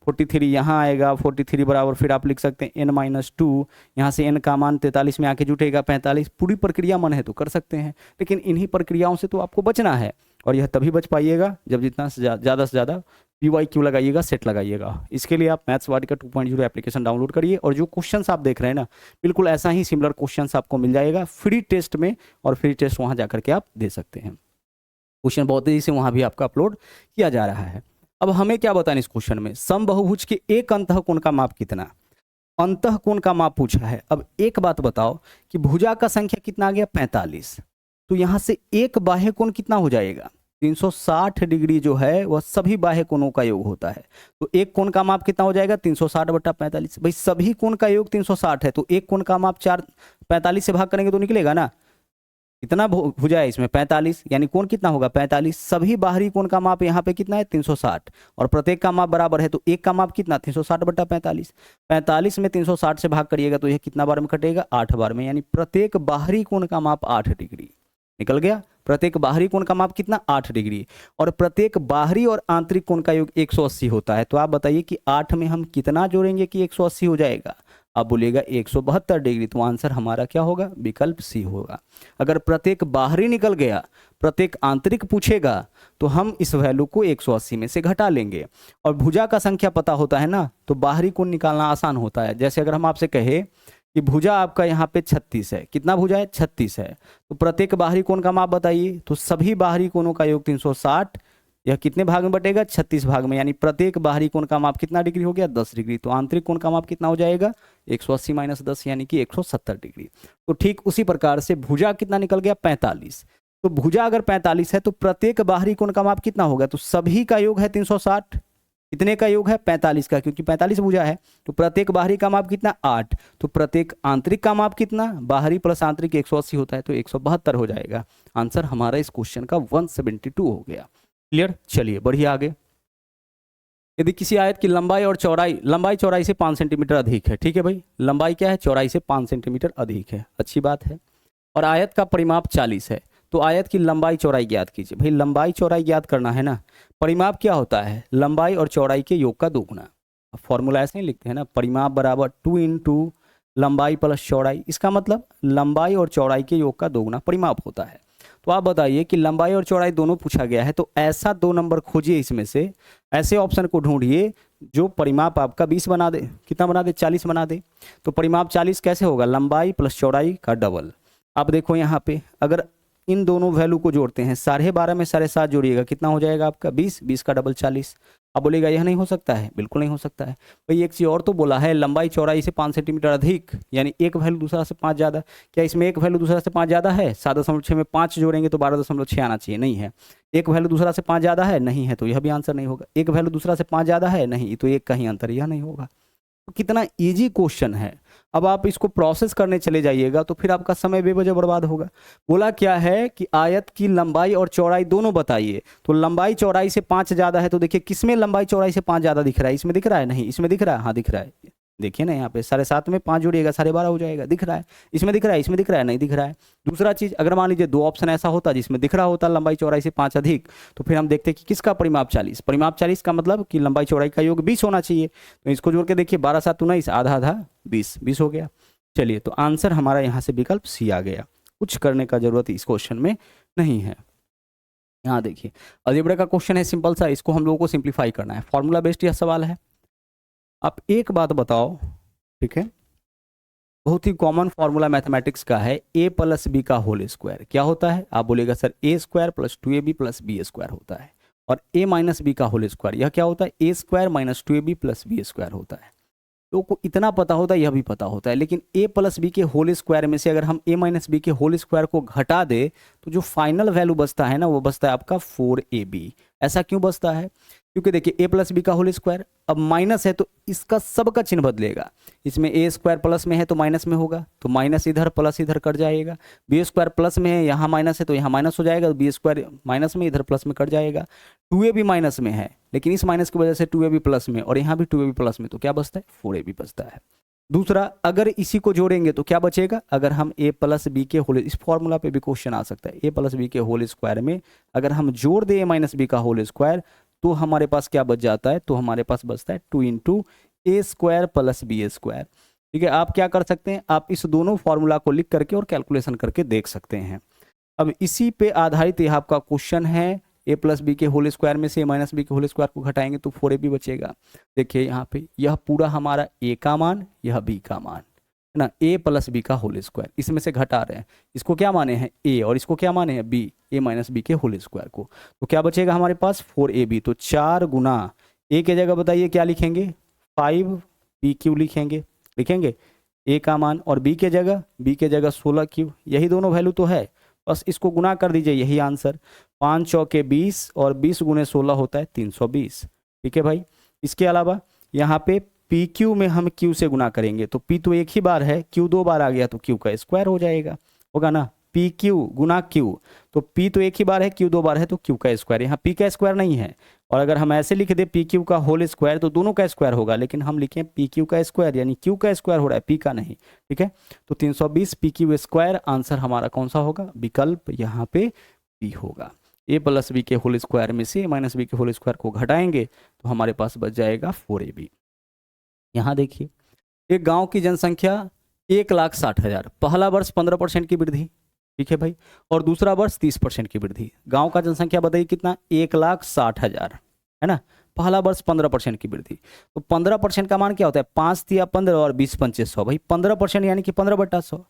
43 यहाँ आएगा, 43 बराबर फिर आप लिख सकते हैं n-2, यहाँ से n का मान 43 में आके जुटेगा 45। पूरी प्रक्रिया मन है तो कर सकते हैं, लेकिन इन्हीं प्रक्रियाओं से तो आपको बचना है, और यह तभी बच पाइएगा जब जितना ज़्यादा से ज़्यादा PYQ लगाइएगा, सेट लगाइएगा। इसके लिए आप मैथ्स वाटिका 2.0 एप्लीकेशन डाउनलोड करिए, और जो क्वेश्चंस आप देख रहे हैं ना, बिल्कुल ऐसा ही सिमिलर क्वेश्चंस आपको मिल जाएगा फ्री टेस्ट में, और फ्री टेस्ट वहाँ जा करके आप दे सकते हैं। क्वेश्चन बहुत तेजी से वहां भी आपका अपलोड किया जा रहा है। अब हमें क्या बताना इस क्वेश्चन में, समबाहुभुज के एक अंतः कोण का माप कितना, अंतः कोण का माप पूछा है। अब एक बात बताओ कि भुजा का संख्या कितना आ गया, 45, तो यहां से एक बाह्य कोण कितना हो जाएगा, 360 डिग्री जो है वह सभी बाह्य कोणों का योग होता है। तो एक कोण का माप कितना हो जाएगा, 360/45। भाई सभी कोण का योग 360 है, तो एक कोण का माप 45 से भाग करेंगे तो निकलेगा ना। कितना भुजा है इसमें, 45, यानी कोण कितना होगा 45। सभी बाहरी कोण का माप यहाँ पे कितना है, 360, और प्रत्येक का माप बराबर है, तो एक का माप कितना, 360/45। 45 में 360 से भाग करिएगा तो यह कितना बार में कटेगा, 8 बार में, यानी प्रत्येक बाहरी कोण का माप 8 डिग्री निकल गया। प्रत्येक बाहरी कोण का माप कितना, 8 डिग्री, और प्रत्येक बाहरी और आंतरिक कोण का योग 180 होता है। तो आप बताइए कि 8 में हम कितना जोड़ेंगे कि 180 हो जाएगा। आप बोलिएगा 172 डिग्री, तो आंसर हमारा क्या होगा, विकल्प सी होगा। अगर प्रत्येक बाहरी निकल गया, प्रत्येक आंतरिक पूछेगा, तो हम इस वैल्यू को 180 में से घटा लेंगे। और भुजा का संख्या पता होता है ना, तो बाहरी कोण निकालना आसान होता है। जैसे अगर हम आपसे कहे कि भुजा आपका यहाँ पे 36 है, कितना भुजा है, 36 है, तो प्रत्येक बाहरी कोण का माप बताइए। तो सभी बाहरी कोणों का योग 360, यह कितने भाग में बटेगा, 36 भाग में, यानी प्रत्येक बाहरी कोण का माप कितना डिग्री हो गया, 10 डिग्री। तो आंतरिक कोण का माप कितना हो जाएगा, 180 - 10 यानी कि 170 डिग्री। तो ठीक उसी प्रकार से भुजा कितना निकल गया, 45। तो भुजा अगर 45 है तो प्रत्येक बाहरी कोण का माप कितना होगा, तो सभी का योग है 360, कितने का योग है, 45 का, क्योंकि 45 भुजा है। तो प्रत्येक बाहरी का माप कितना, 8। तो प्रत्येक आंतरिक का माप कितना, बाहरी प्लस आंतरिक 180 होता है, तो 172 हो जाएगा। आंसर हमारा इस क्वेश्चन का 172 हो गया। क्लियर, चलिए बढ़िए आगे। यदि किसी आयत की लंबाई और चौड़ाई, लंबाई चौड़ाई से 5 सेंटीमीटर अधिक है, ठीक है भाई, लंबाई क्या है, चौड़ाई से 5 सेंटीमीटर अधिक है, अच्छी बात है, और आयत का परिमाप 40 है, तो आयत की लंबाई चौड़ाई ज्ञात कीजिए। भाई लंबाई चौड़ाई ज्ञात करना है ना, परिमाप क्या होता है, लंबाई और चौड़ाई के योग का दोगुना। फॉर्मूला ऐसे ही लिखते हैं ना, परिमाप बराबर 2 × लंबाई प्लस चौड़ाई। इसका मतलब लंबाई और चौड़ाई के योग का दोगुना परिमाप होता है। तो आप बताइए कि लंबाई और चौड़ाई दोनों पूछा गया है, तो ऐसा 2 नंबर खोजिए, इसमें से ऐसे ऑप्शन को ढूंढिए जो परिमाप आपका 20 बना दे, कितना बना दे, 40 बना दे। तो परिमाप 40 कैसे होगा, लंबाई प्लस चौड़ाई का डबल। आप देखो यहाँ पे अगर इन दोनों वैल्यू को जोड़ते हैं, 12.5 में 7.5 जोड़िएगा, कितना हो जाएगा आपका 20, 20 का डबल 40। अब बोलेगा यह नहीं हो सकता है, बिल्कुल नहीं हो सकता है भाई। एक चीज़ और तो बोला है, लंबाई चौड़ाई से 5 सेंटीमीटर अधिक, यानी एक वैल्यू दूसरा से 5 ज़्यादा। क्या इसमें एक वैल्यू दूसरा से 5 ज़्यादा है? 7.6 में 5 जोड़ेंगे तो 12.6 आना चाहिए, नहीं है। एक वैल्यू दूसरा से 5 ज़्यादा है, नहीं है, तो यह भी आंसर नहीं होगा। एक वैल्यू दूसरा से 5 ज़्यादा है, नहीं, तो एक का ही अंतर, यह नहीं होगा। तो कितना ईजी क्वेश्चन है। अब आप इसको प्रोसेस करने चले जाइएगा तो फिर आपका समय बेवजह बर्बाद होगा। बोला क्या है कि आयत की लंबाई और चौड़ाई दोनों बताइए। तो लंबाई चौड़ाई से 5 ज़्यादा है, तो देखिए किसमें लंबाई चौड़ाई से 5 ज़्यादा दिख रहा है, इसमें दिख रहा है, नहीं इसमें दिख रहा है, हाँ दिख रहा है। देखिए ना यहाँ पे 7.5 में 5 जोड़िएगा 12.5 हो जाएगा, दिख रहा है। इसमें दिख रहा है, इसमें दिख रहा है, नहीं दिख रहा है। दूसरा चीज़, अगर मान लीजिए 2 ऑप्शन ऐसा होता जिसमें दिख रहा होता लंबाई चौड़ाई से 5 अधिक, तो फिर हम देखते कि किसका परिमाप 40। परिमाप 40 का मतलब कि लंबाई चौड़ाई का योग 20 होना चाहिए। तो इसको जोड़ के देखिए 12 7 19, आधा आधा 20, 20 हो गया। चलिए, तो आंसर हमारा यहाँ से विकल्प सी आ गया। कुछ करने का जरूरत इस क्वेश्चन में नहीं है। यहाँ देखिए अलजेब्रा का क्वेश्चन है सिंपल सा, इसको हम लोगों को सिंप्लीफाई करना है। फॉर्मूला बेस्ड यह सवाल है। आप एक बात बताओ, ठीक है, बहुत ही कॉमन फॉर्मूला मैथमेटिक्स का है, a प्लस बी का होल स्क्वायर क्या होता है? आप बोलेगा sir a square plus 2ab plus b square होता है। और a माइनस बी का होल स्क्वायर यह क्या होता है? a square minus 2ab plus b square होता है। तो को इतना पता होता है, यह भी पता होता है, लेकिन a प्लस बी के होल स्क्वायर में से अगर हम a माइनस बी के होल स्क्वायर को घटा दे तो जो फाइनल वैल्यू बचता है ना, वो बचता है आपका 4ab। ऐसा क्यों बचता है? क्योंकि देखिए a प्लस बी का होल स्क्वायर, अब माइनस है तो इसका सबका चिन्ह बदलेगा। इसमें a स्क्वायर प्लस में है तो माइनस में होगा, तो माइनस इधर प्लस इधर कट जाएगा। बी स्क्वायर प्लस में है, यहाँ माइनस है तो यहाँ माइनस हो जाएगा, बी स्क्वायर माइनस में, इधर प्लस में कट जाएगा। 2ab माइनस में है, लेकिन इस माइनस की वजह से 2ab प्लस में, और यहाँ भी 2ab प्लस में, तो क्या बचता है? 4ab बचता है। दूसरा, अगर इसी को जोड़ेंगे तो क्या बचेगा? अगर हम a प्लस बी के होल, इस फॉर्मूला पे भी क्वेश्चन आ सकता है, a प्लस बी के होल स्क्वायर में अगर हम जोड़ दें a माइनस बी का होल स्क्वायर, तो हमारे पास क्या बच जाता है? तो हमारे पास बचता है 2 इंटू ए स्क्वायर प्लस बी स्क्वायर। ठीक है, आप क्या कर सकते हैं, आप इस दोनों फॉर्मूला को लिख करके और कैलकुलेशन करके देख सकते हैं। अब इसी पे आधारित यह आपका क्वेश्चन है, a प्लस बी के होल स्क्वायर में से a माइनस बी के होल स्क्वायर को घटाएंगे तो 4ab बचेगा। देखिए यहाँ पे यह पूरा हमारा a का मान, यह b का मान है ना, a प्लस बी का होल स्क्वायर, इसमें से घटा रहे हैं। इसको क्या माने हैं? a, और इसको क्या माने हैं? b, a माइनस बी के होल स्क्वायर को। तो क्या बचेगा हमारे पास? 4ab। तो 4 गुना a के जगह बताइए क्या लिखेंगे? 5pq लिखेंगे, लिखेंगे a का मान, और b के जगह 16q। यही दोनों वैल्यू तो है, बस इसको गुना कर दीजिए, यही आंसर। 5 चौके 20 और 20 गुने 16 होता है 320। ठीक है भाई। इसके अलावा यहाँ पे पी क्यू में हम क्यू से गुना करेंगे, तो पी तो एक ही बार है, क्यू 2 बार आ गया तो क्यू का स्क्वायर हो जाएगा, होगा ना। पी क्यू गुना क्यू, तो पी तो एक ही बार है, क्यू 2 बार है, तो क्यू का स्क्वायर। यहाँ पी का स्क्वायर नहीं है, और अगर हम ऐसे लिख दे पी क्यू का होल स्क्वायर तो दोनों का स्क्वायर होगा, लेकिन हम लिखें पी क्यू का स्क्वायर, यानी क्यू का स्क्वायर हो रहा है, पी का नहीं। ठीक है, तो 320 पी क्यू स्क्वायर, आंसर हमारा कौन सा होगा? विकल्प यहाँ पे बी होगा। ए प्लस बी के होल स्क्वायर में से माइनस बी के होल स्क्वायर को घटाएंगे तो हमारे पास बच जाएगा 4ab। यहाँ देखिए, एक गांव की जनसंख्या 1,60,000, पहला वर्ष 15% की वृद्धि, ठीक है भाई, और दूसरा वर्ष 30% की वृद्धि। गांव का जनसंख्या बताइए कितना? 1,60,000 है ना, पहला वर्ष 15% की वृद्धि। तो 15% का मान क्या होता है? 5 तिया 15 और 20 पंचे 100 भाई, 15% यानी कि 15/100,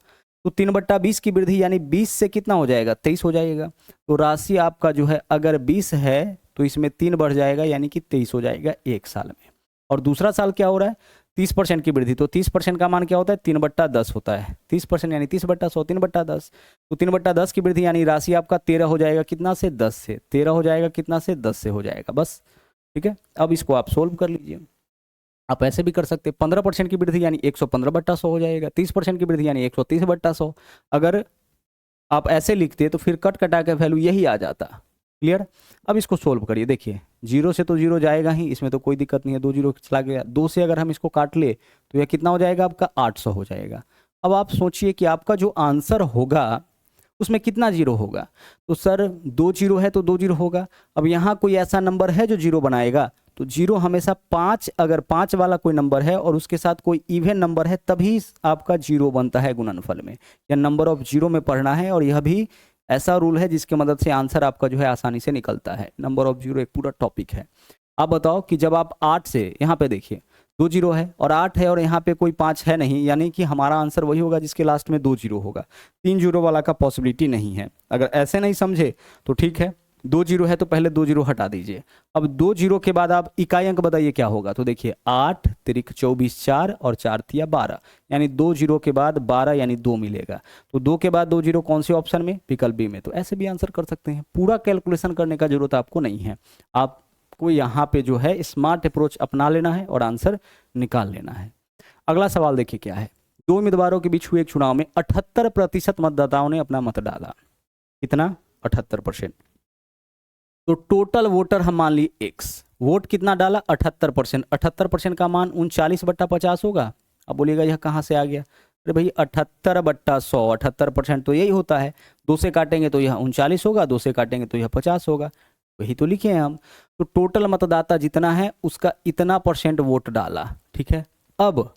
तो 3/20 की वृद्धि, यानी 20 से कितना हो जाएगा? 23 हो जाएगा। तो राशि आपका जो है अगर 20 है तो इसमें 3 बढ़ जाएगा, यानी कि 23 हो जाएगा एक साल में। और दूसरा साल क्या हो रहा है? 30% की वृद्धि, तो 30% का मान क्या होता है? 3/10 होता है। 30% यानी 30/100, 3/10, तो 3/10 की वृद्धि यानी राशि आपका 13 हो जाएगा, कितना से? 10 से। 13 हो जाएगा, कितना से? 10 से हो जाएगा, बस। ठीक है, अब इसको आप सोल्व कर लीजिए। आप ऐसे भी कर सकते हैं, 15% की वृद्धि यानी 115/100 हो जाएगा, 30% की वृद्धि यानी 130/100। अगर आप ऐसे लिखते तो फिर कट कटा के वैल्यू यही आ जाता। क्लियर? अब इसको सोल्व करिए। देखिए 0 से तो 0 जाएगा ही, इसमें तो कोई दिक्कत नहीं है, 2 0 चला गया। 2 से अगर हम इसको काट ले तो यह कितना हो जाएगा आपका? 800 हो जाएगा। अब आप सोचिए कि आपका जो आंसर होगा उसमें कितना जीरो होगा? तो सर 2 0 है तो 2 0 होगा। अब यहाँ कोई ऐसा नंबर है जो 0 बनाएगा? तो 0 हमेशा 5, अगर 5 वाला कोई नंबर है और उसके साथ कोई इवन नंबर है तभी आपका 0 बनता है गुणनफल में, या नंबर ऑफ 0 में पढ़ना है। और यह भी ऐसा रूल है जिसकी मदद से आंसर आपका जो है आसानी से निकलता है। नंबर ऑफ 0 एक पूरा टॉपिक है। आप बताओ कि जब आप 8 से यहाँ पे देखिए 2 जीरो है और 8 है और यहाँ पे कोई 5 है नहीं, यानी कि हमारा आंसर वही होगा जिसके लास्ट में 2 जीरो होगा। 3 जीरो वाला का पॉसिबिलिटी नहीं है। अगर ऐसे नहीं समझे तो ठीक है, 2 जीरो है तो पहले 2 जीरो हटा दीजिए। अब 2 जीरो के बाद आप इकाई अंक बताइए क्या होगा, तो देखिए 8 तिरिक 24 4 और 4 तिया 12, यानी 2 जीरो के बाद 12 यानी 2 मिलेगा। तो 2 के बाद 2 जीरो कौन से ऑप्शन में, विकल्प बी में। तो ऐसे भी आंसर कर सकते हैं, पूरा कैलकुलेशन करने का जरूरत आपको नहीं है। आपको यहाँ पे जो है स्मार्ट अप्रोच अपना लेना है और आंसर निकाल लेना है। अगला सवाल देखिए क्या है। 2 उम्मीदवारों के बीच हुए एक चुनाव में 78% मतदाताओं ने अपना मत डाला। कितना, 78%। तो टोटल वोटर हम मान लिए x, वोट कितना डाला, 78%। 78% का मान 39/50 होगा। अब बोलिएगा यह कहाँ से आ गया, अरे भाई 78/100, 78% तो यही होता है। 2 से काटेंगे तो यह 39 होगा, 2 से काटेंगे तो यह 50 होगा, वही तो लिखे हैं हम। तो टोटल मतदाता जितना है उसका इतना % वोट डाला, ठीक है। अब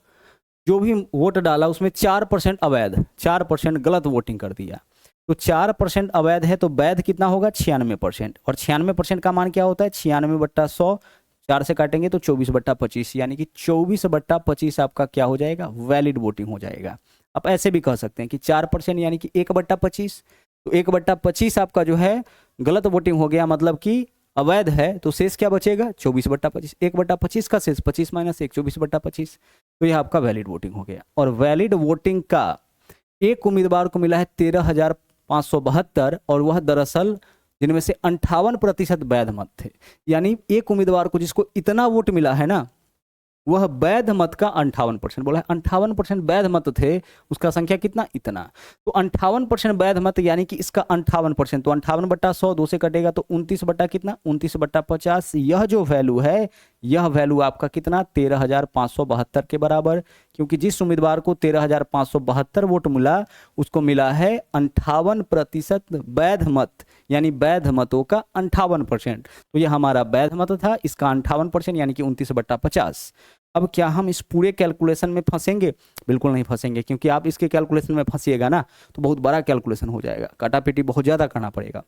जो भी वोट डाला उसमें 4% अवैध, 4% गलत वोटिंग कर दिया। तो 4% अवैध है तो वैध कितना होगा, 96%। और 96% का मान क्या होता है, 96/100। 4 से काटेंगे तो 24/25, यानी कि 24/25 आपका क्या हो जाएगा, वैलिड वोटिंग हो जाएगा। आप ऐसे भी कह सकते हैं कि 4% यानी कि 1/25। तो 1/25 आपका जो है गलत वोटिंग हो गया, मतलब कि अवैध है। तो शेष क्या बचेगा, 24/25। 1/25 का शेष 25 - 1, 24/25। तो यह आपका वैलिड वोटिंग हो गया। और वैलिड वोटिंग का एक उम्मीदवार को मिला है 13,572, और वह दरअसल जिनमें से 58% वैध मत थे। यानी एक उम्मीदवार को जिसको इतना वोट मिला है ना, वह वैध मत का 58%, बोला है 58% वैध मत थे, उसका संख्या कितना, इतना। तो 58% वैध मत यानी कि इसका 58%, तो 58/100, 2 से कटेगा तो 29 बट्टा कितना, 29/50। यह जो वैल्यू है, यह वैल्यू आपका कितना, 13,572 के बराबर। क्योंकि जिस उम्मीदवार को 13,572 वोट मिला उसको मिला है 58% वैध मत, यानी वैध मतों का 58%। तो यह हमारा वैध मत था, इसका 58% यानी कि 29/50। अब क्या हम इस पूरे कैलकुलेशन में फंसेंगे, बिल्कुल नहीं फंसेंगे, क्योंकि आप इसके कैलकुलेशन में फंसिएगा ना तो बहुत बड़ा कैलकुलेशन हो जाएगा, काटापीटी बहुत ज़्यादा करना पड़ेगा।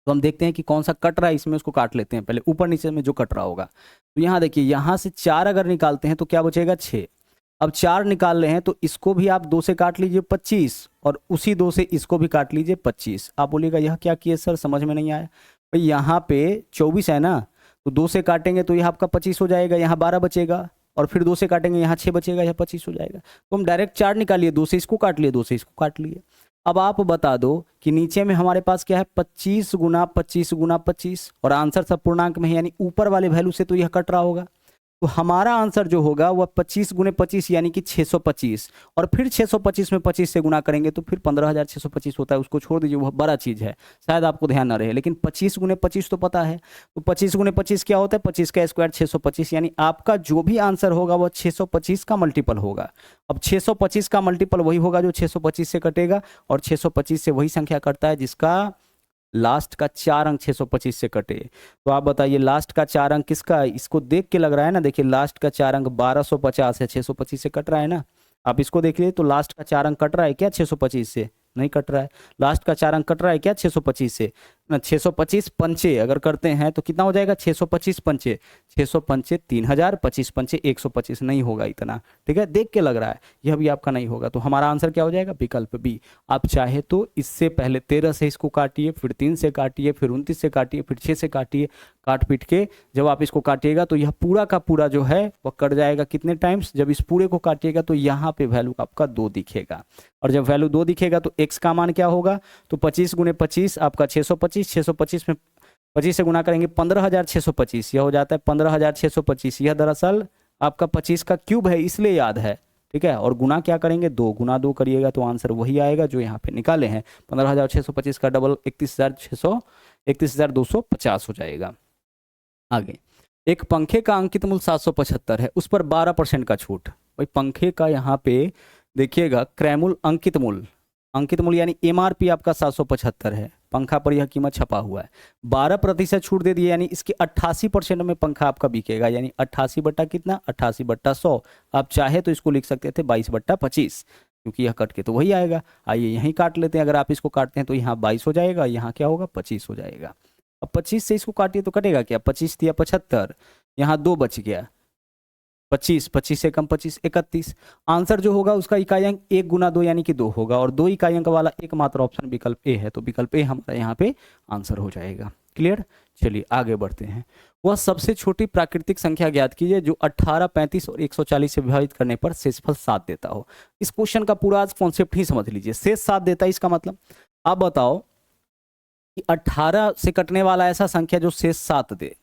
तो हम देखते हैं कि कौन सा कट रहा है, इसमें उसको काट लेते हैं पहले, ऊपर नीचे में जो कट रहा होगा। तो यहाँ देखिए, यहाँ से 4 अगर निकालते हैं तो क्या बचेगा, 6। अब 4 निकाल रहे हैं तो इसको भी आप 2 से काट लीजिए 25, और उसी 2 से इसको भी काट लीजिए 25। आप बोलिएगा यह क्या किए सर, समझ में नहीं आया। भाई यहाँ पे 24 है ना, तो 2 से काटेंगे तो यह आपका 25 हो जाएगा, यहाँ 12 बचेगा, और फिर 2 से काटेंगे यहाँ 6 बचेगा, यह 25 हो जाएगा। तो हम डायरेक्ट 4 निकालिए, 2 से इसको काट लिए, 2 से इसको काट लिए। अब आप बता दो कि नीचे में हमारे पास क्या है, 25 गुना 25 गुना 25, और आंसर सब पूर्णांक में है, यानी ऊपर वाले वैल्यू से तो यह कट रहा होगा। तो हमारा आंसर जो होगा वह 25 गुने 25 यानी कि 625, और फिर 625 में 25 से गुना करेंगे तो फिर 15,625 होता है। उसको छोड़ दीजिए, वह बड़ा चीज़ है, शायद आपको ध्यान ना रहे, लेकिन 25 गुने 25 तो पता है। तो 25 गुने 25 क्या होता है, 25 का स्क्वायर 625, यानी आपका जो भी आंसर होगा वह 625 का मल्टीपल होगा। अब 625 का मल्टीपल वही होगा जो 625 से कटेगा, और 625 से वही संख्या कटता है जिसका लास्ट का 4 अंक 625 से कटे। तो आप बताइए लास्ट का 4 अंक किसका, इसको देख के लग रहा है ना, देखिए लास्ट का 4 अंक 1250 है, 625 से कट रहा है ना। आप इसको देखिए तो लास्ट का 4 अंक कट रहा है क्या 625 से, नहीं कट रहा है। लास्ट का 4 अंक कट रहा है क्या 625 से, ना 625 पंचे अगर करते हैं तो कितना हो जाएगा, 625 पंचे, 600 पंचे 3000, 25 पंचे 125, नहीं होगा इतना, ठीक है, देख के लग रहा है, यह भी आपका नहीं होगा। तो हमारा आंसर क्या हो जाएगा, विकल्प बी। आप चाहे तो इससे पहले 13 से इसको काटिए, फिर 3 से काटिए, फिर 29 से काटिए, फिर 6 से काटिए, काट पीट के जब आप इसको काटिएगा तो यह पूरा का पूरा जो है वह कट जाएगा कितने टाइम्स, जब इस पूरे को काटिएगा तो यहाँ पे वैल्यू आपका 2 दिखेगा, और जब वैल्यू 2 दिखेगा तो x का मान क्या होगा, तो 25 गुने 25 आपका 625, 625 में 25 से गुना करेंगे 15,625, यह हो जाता है 15,625। यह दरअसल आपका 25 का क्यूब है इसलिए याद है, ठीक है। और गुना क्या करेंगे, 2 गुना 2 करिएगा तो आंसर वही आएगा जो यहाँ पे निकाले हैं। 15,625 का डबल 31,250 हो जाएगा। आगे, एक पंखे का अंकित मूल्य 775 है, उस पर 12% का छूट। भाई पंखे का यहाँ पे देखिएगा क्रय अंकित मूल्य यानी MRP आपका 775 है, पंखा पर यह कीमत छपा हुआ है, 12% छूट दे दिए, यानी इसके 88% में पंखा आपका बिकेगा, यानी 88 बट्टा कितना, 88/100। आप चाहे तो इसको लिख सकते थे 22/25, क्योंकि यह कट के तो वही आएगा। आइए यहीं काट लेते हैं, अगर आप इसको काटते हैं तो यहाँ 22 हो जाएगा, यहाँ क्या होगा 25 हो जाएगा। अब 25 से इसको काटिए तो कटेगा क्या, 25 दिया 75, यहाँ 2 बच गया, 25, 25 से कम 25, 31। आंसर जो होगा उसका इकाई अंक 1 गुना 2 यानी कि 2 होगा, और 2 इकाई अंक वाला एकमात्र ऑप्शन विकल्प ए है, तो विकल्प ए हमारा यहाँ पे आंसर हो जाएगा। क्लियर। चलिए आगे बढ़ते हैं। वह सबसे छोटी प्राकृतिक संख्या ज्ञात कीजिए जो 18, 35 और 140 से विभाजित करने पर शेषफल 7 देता हो। इस क्वेश्चन का पूरा कॉन्सेप्ट ही समझ लीजिए। शेष 7 देता है, इसका मतलब आप बताओ कि 18 से कटने वाला ऐसा संख्या जो शेष 7 दे,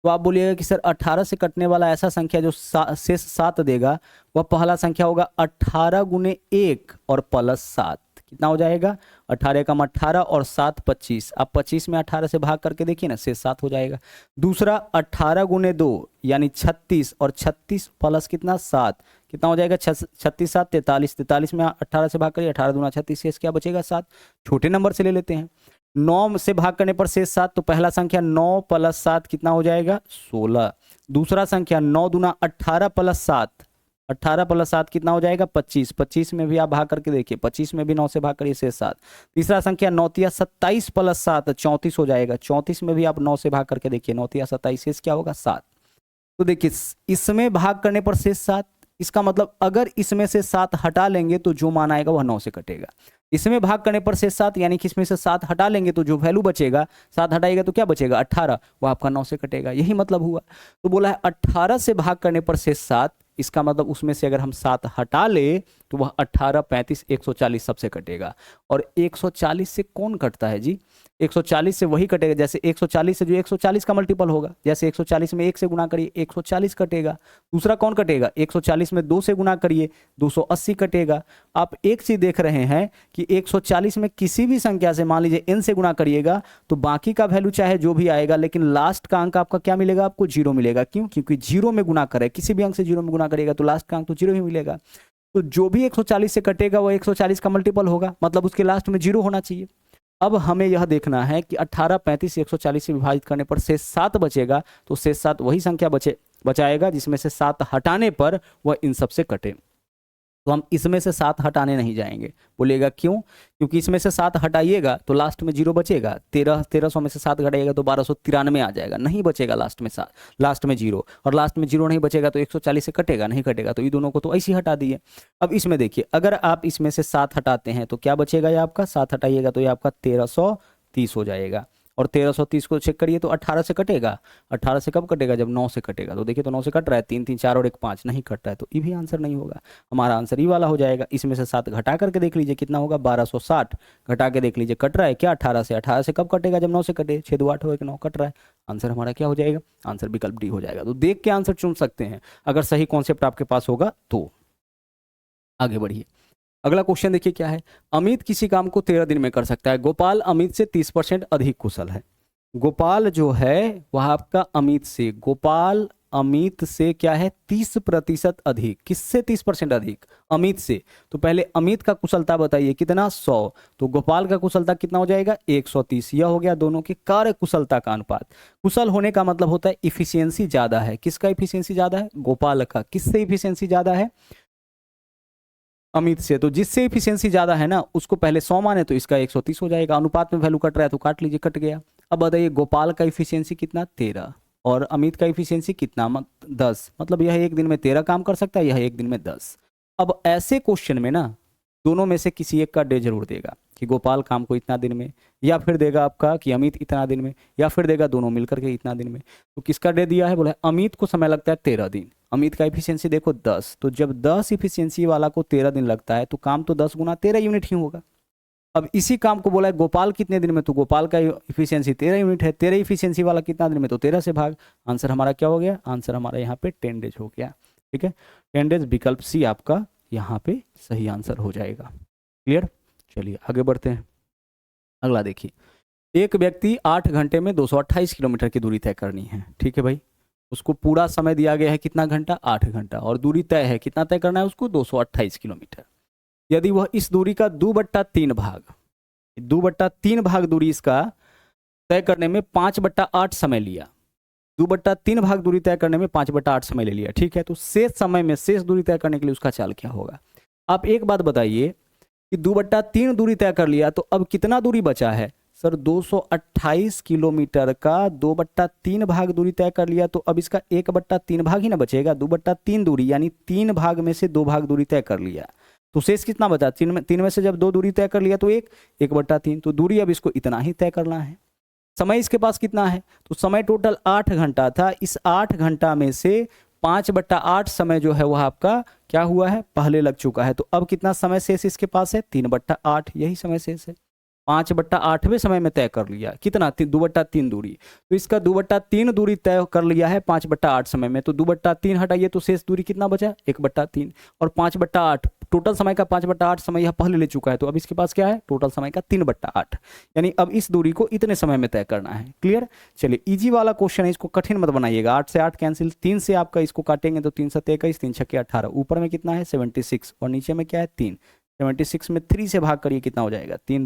तो आप बोलिएगा कि सर 18 से कटने वाला ऐसा संख्या जो शेष 7 देगा वह पहला संख्या होगा 18 गुने 1 और प्लस 7, कितना हो जाएगा 18 कम 18 और 7 25। आप 25 में 18 से भाग करके देखिए ना, शेष 7 हो जाएगा। दूसरा 18 गुने 2 यानी 36 और 36 प्लस कितना 7, कितना हो जाएगा 36 7 43, 43 में 18 से भाग करिए, 18 दूना 36, शेष क्या बचेगा 7। छोटे नंबर से ले लेते हैं, 9 से भाग करने पर शेष 7, तो पहला संख्या 9 प्लस 7 कितना हो जाएगा 16। दूसरा संख्या 9 दूना 18 प्लस 7, 18 प्लस 7 कितना हो जाएगा 25, 25 में भी आप भाग करके देखिए, 25 में भी 9 से भाग करिए शेष 7। तीसरा संख्या 9 तिया 27 प्लस 7 34 हो जाएगा, 34 में भी आप 9 से भाग करके देखिए, 9 तिया 27, शेष क्या होगा 7। तो देखिए इसमें भाग करने पर शेष 7, इसका मतलब अगर इसमें से 7 हटा लेंगे तो जो मान आएगा वह 9 से कटेगा। इसमें भाग करने पर शेष 7 यानी कि इसमें से 7 हटा लेंगे तो जो वैल्यू बचेगा, 7 हटाएगा तो क्या बचेगा 18, वह आपका 9 से कटेगा, यही मतलब हुआ। तो बोला है 18 से भाग करने पर शेष 7, इसका मतलब उसमें से अगर हम 7 हटा ले तो वह 18, 35, 140 सबसे कटेगा। और 140 से कौन कटता है जी, 140 से वही कटेगा जैसे 140 से जो 140 का मल्टीपल होगा, जैसे 140 में 1 से गुना करिए 140 कटेगा। दूसरा कौन कटेगा, 140 में 2 से गुना करिए 280 कटेगा। आप एक चीज देख रहे हैं कि 140 में किसी भी संख्या से मान लीजिए n से गुना करिएगा तो बाकी का वैल्यू चाहे जो भी आएगा, लेकिन लास्ट का अंक आपका क्या मिलेगा, आपको 0 मिलेगा। क्यों, क्योंकि 0 में गुना करे, किसी भी अंक से 0 में गुना करेगा तो लास्ट का अंक तो 0 ही मिलेगा। तो जो भी 140 से कटेगा वो 140 का मल्टीपल होगा, मतलब उसके लास्ट में 0 होना चाहिए। अब हमें यह देखना है कि 18, 35, 140 से विभाजित करने पर शेष 7 बचेगा, तो शेष 7 वही संख्या बचाएगा जिसमें से 7 हटाने पर वह इन सब से कटे। तो हम इसमें से 7 हटाने नहीं जाएंगे। बोलिएगा क्यों, क्योंकि इसमें से 7 हटाइएगा तो लास्ट में 0 बचेगा, 1300 में से 7 घटाइएगा तो 1293 आ जाएगा, नहीं बचेगा लास्ट में 7, लास्ट में 0, और लास्ट में 0 नहीं बचेगा तो 140 से कटेगा, नहीं कटेगा, तो ये दोनों को तो ऐसे ही हटा दिए। अब इसमें देखिए अगर आप इसमें से 7 हटाते हैं तो क्या बचेगा, ये आपका 7 हटाइएगा तो ये आपका 1330 हो जाएगा। और 1330 को चेक करिए तो 18 से कटेगा, 18 से कब कटेगा, जब 9 से कटेगा। तो देखिए तो 9 से कट रहा है, 3 3 4 और 1 5, नहीं कट रहा है, तो ये भी आंसर नहीं होगा। हमारा आंसर ये वाला हो जाएगा। इसमें से 7 घटा करके देख लीजिए कितना होगा 1260, घटा के देख लीजिए कट रहा है क्या 18 से, 18 से कब कटेगा, जब 9 से कटे, 6 2 8 हो 1 9 कट रहा है। आंसर हमारा क्या हो जाएगा, आंसर विकल्प डी हो जाएगा। तो देख के आंसर चुन सकते हैं अगर सही कॉन्सेप्ट आपके पास होगा तो। आगे बढ़िए, अगला क्वेश्चन देखिए क्या है। अमित किसी काम को 13 दिन में कर सकता है। गोपाल अमित से 30% अधिक कुशल है। गोपाल जो है वह आपका गोपाल अमित से क्या है 30% अधिक। किससे 30% अधिक, अमित से। तो पहले अमित का कुशलता बताइए कितना 100, तो गोपाल का कुशलता कितना हो जाएगा 130। यह हो गया दोनों की कार्य कुशलता का अनुपात। कुशल होने का मतलब होता है इफिशियंसी ज्यादा है। किसका इफिशियंसी ज्यादा है, गोपाल का। किससे इफिशियंसी ज्यादा है, अमित से। तो जिससे इफिशियंसी ज्यादा है ना उसको पहले 100 माने तो इसका 130 हो जाएगा। अनुपात में वैल्यू कट रहा है तो काट लीजिए, कट गया। अब बताइए गोपाल का इफिशियंसी कितना 13 और अमित का इफिशियंसी कितना 10, मतलब यह एक दिन में 13 काम कर सकता है, यह एक दिन में 10। अब ऐसे क्वेश्चन में ना दोनों में से किसी एक का डे जरूर देगा कि गोपाल काम को इतना दिन में, या फिर देगा आपका कि अमित इतना दिन में, या फिर देगा दोनों मिलकर के इतना दिन में। तो किसका डे दिया है, बोला अमित को समय लगता है 13 दिन। अमित का इफिशियंसी देखो 10, तो जब 10 इफिशियंसी वाला को 13 दिन लगता है तो काम तो 10 गुना 13 यूनिट ही होगा। अब इसी काम को बोला है गोपाल कितने दिन में, तो गोपाल का इफिशियंसी 13 यूनिट है। 13 इफिशियंसी वाला कितना दिन में, तो 13 से भाग। आंसर हमारा क्या हो गया, आंसर हमारा यहाँ पे 10 डेज हो गया। ठीक है, 10 डेज विकल्प सी आपका यहाँ पे सही आंसर हो जाएगा। क्लियर। चलिए आगे बढ़ते हैं। अगला देखिए, एक व्यक्ति 8 घंटे में 228 किलोमीटर की दूरी तय करनी है। ठीक है भाई, उसको पूरा समय दिया गया है कितना घंटा, 8 घंटा, और दूरी तय है कितना तय करना है उसको 228 किलोमीटर। यदि वह इस दूरी का 2/3 भाग दूरी इसका तय करने में 5/8 समय लिया, 2/3 भाग दूरी तय करने में 5/8 समय ले लिया। ठीक है, तो शेष समय में शेष दूरी तय करने के लिए उसका चाल क्या होगा। आप एक बात बताइए कि 2/3 दूरी तय कर लिया तो अब कितना दूरी बचा है, सर 228 किलोमीटर का 2/3 भाग दूरी तय कर लिया, तो अब इसका 1/3 भाग ही ना बचेगा, 2/3 दूरी, यानी 3 भाग में से 2 भाग दूरी तय कर लिया, तो शेष कितना बचा? 3 में से जब 2 दूरी तय कर लिया तो 1/3, तो दूरी अब इसको इतना ही तय करना है। समय इसके पास कितना है? तो समय टोटल 8 घंटा था, इस 8 घंटा में से 5/8 समय जो है वह आपका क्या हुआ है? पहले लग चुका है। तो अब कितना समय शेष इसके पास है? 3/8, यही समय शेष है। 5/8वें समय में तय कर लिया, कितना? 2/3 दूरी, तो इसका 2/3 दूरी तय कर लिया है 5/8 समय में, तो 2/3 हटाइए तो शेष दूरी कितना बचा? 1/3, और 5/8 टोटल समय का 5/8 समय यह पहले ले चुका है, तो अब इसके पास क्या है? टोटल समय का 3/8, यानी अब इस दूरी को इतने समय में तय करना है। क्लियर? चलिए, इजी वाला क्वेश्चन है, इसको कठिन मत बनाइएगा। 8 से 8 कैंसिल, 3 से आपका इसको काटेंगे तो 3 7 21, 3 6 18, ऊपर में कितना है? 76, और नीचे में क्या है? 3। 76 में 3 से भाग करिए, कितना हो जाएगा? 3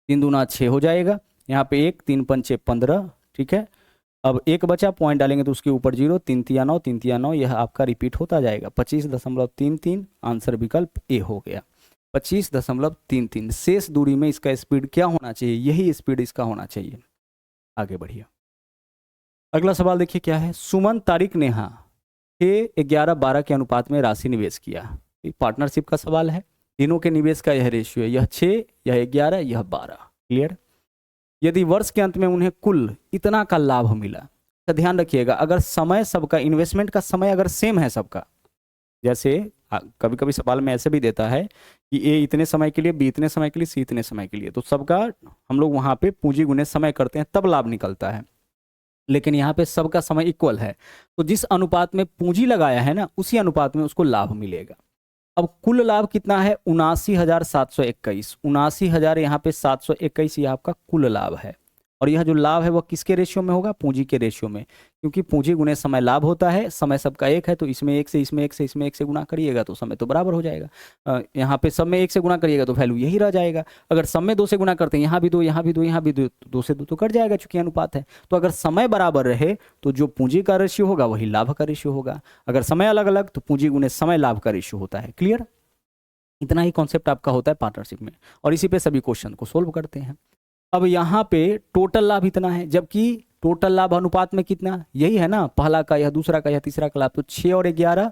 दूना 6 हो जाएगा। यहाँ पे 1, 3 पंचे 15, ठीक है। अब एक बचा, पॉइंट डालेंगे तो उसके ऊपर 0, 3 तिया 9, 3 तिया 9, यह आपका रिपीट होता जाएगा। 25.33, आंसर विकल्प ए हो गया, 25.33। शेष दूरी में इसका स्पीड क्या होना चाहिए? यही स्पीड इसका होना चाहिए। आगे बढ़िए, अगला सवाल देखिए क्या है। सुमन, तारिक, नेहा 6, 11, 12 के अनुपात में राशि निवेश किया। पार्टनरशिप का सवाल है, तीनों के निवेश का यह रेशियो है, यह 6, यह 11, यह 12। क्लियर? यदि वर्ष के अंत में उन्हें कुल इतना का लाभ मिला, तो ध्यान रखिएगा, अगर समय सबका, इन्वेस्टमेंट का समय अगर सेम है सबका, जैसे कभी कभी सवाल में ऐसे भी देता है कि ए इतने समय के लिए, बी इतने समय के लिए, सी इतने समय के लिए, तो सबका हम लोग वहां पे पूंजी गुने समय करते हैं, तब लाभ निकलता है। लेकिन यहाँ पे सबका समय इक्वल है, तो जिस अनुपात में पूंजी लगाया है ना, उसी अनुपात में उसको लाभ मिलेगा। अब कुल लाभ कितना है? 79,721, 79,000 यहाँ पे 721, ये आपका कुल लाभ है। और यह जो लाभ है वह किसके रेशियो में होगा? पूंजी के रेशियो में, क्योंकि पूंजी गुने समय लाभ होता है। समय सबका एक है, तो इसमें 1 से, इसमें 1 से, इसमें 1 से गुना करिएगा तो समय तो बराबर हो जाएगा। यहाँ पे सब में 1 से गुना करिएगा तो वैल्यू यही रह जाएगा। अगर सब में 2 से गुना करते हैं, यहाँ भी 2, यहाँ भी 2, यहाँ भी 2, 2 से 2 तो कट जाएगा, चूंकि अनुपात है। तो अगर समय बराबर रहे तो जो पूंजी का रेशियो होगा वही लाभ का रेशियो होगा। अगर समय अलग अलग तो पूंजी गुने समय लाभ का रेशियो होता है। क्लियर? इतना ही कॉन्सेप्ट आपका होता है पार्टनरशिप में, और इसी पे सभी क्वेश्चन को सोल्व करते हैं। अब यहाँ पे टोटल लाभ इतना है, जबकि टोटल लाभ अनुपात में कितना? यही है ना, पहला का यह, दूसरा का यह, तीसरा का लाभ, तो 6 और 11,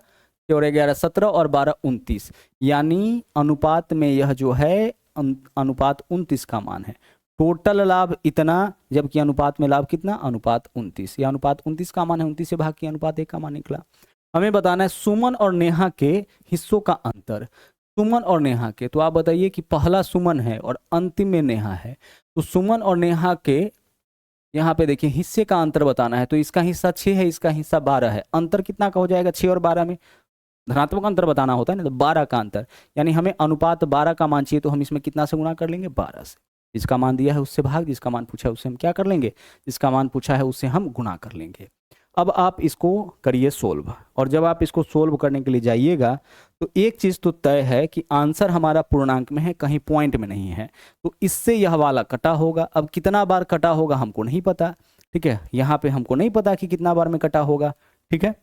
6 और 11 17, और 12 29, यानी अनुपात में यह जो है अनुपात 29 का मान है। टोटल लाभ इतना, जबकि अनुपात में लाभ कितना? अनुपात 29, यह अनुपात 29 का मान है, 29 से भाग किया, अनुपात 1 का मान निकला। हमें बताना है सुमन और नेहा के हिस्सों का अंतर। सुमन और नेहा के, तो आप बताइए कि पहला सुमन है और अंतिम में नेहा है, तो सुमन और नेहा के यहाँ पे देखिए हिस्से का अंतर बताना है, तो इसका हिस्सा 6 है, इसका हिस्सा 12 है। अंतर कितना का हो जाएगा? 6 और 12 में धनात्मक अंतर बताना होता है ना, तो 12 का अंतर, यानी हमें अनुपात 12 का मान चाहिए, तो हम इसमें कितना से गुना कर लेंगे? 12 से। जिसका मान दिया है उससे भाग, जिसका मान पूछा है उससे हम क्या कर लेंगे? जिसका मान पूछा है उससे हम गुना कर लेंगे। अब आप इसको करिए सोल्व, और जब आप इसको सोल्व करने के लिए जाइएगा तो एक चीज़ तो तय है कि आंसर हमारा पूर्णांक में है, कहीं पॉइंट में नहीं है, तो इससे यह वाला कटा होगा। अब कितना बार कटा होगा हमको नहीं पता, ठीक है, यहाँ पे हमको नहीं पता कि कितना बार में कटा होगा, ठीक है।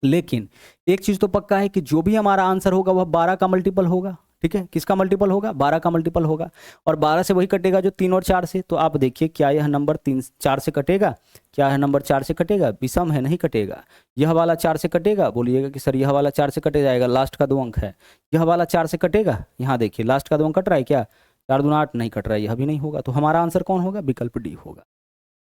लेकिन एक चीज़ तो पक्का है कि जो भी हमारा आंसर होगा वह 12 का मल्टीपल होगा, ठीक है। किसका मल्टीपल होगा? 12 का मल्टीपल होगा, और 12 से वही कटेगा जो 3 और 4 से। तो आप देखिए, क्या यह नंबर 3 4 से कटेगा? क्या यह नंबर 4 से कटेगा? विषम है, नहीं कटेगा। यह वाला 4 से कटेगा? बोलिएगा कि सर यह वाला 4 से कटे जाएगा, लास्ट का 2 अंक है। यह वाला 4 से कटेगा? यहाँ देखिए लास्ट का 2 अंक कट रहा है क्या? 4 दूना 8, नहीं कट रहा है, यह भी नहीं होगा। तो हमारा आंसर कौन होगा? विकल्प डी होगा।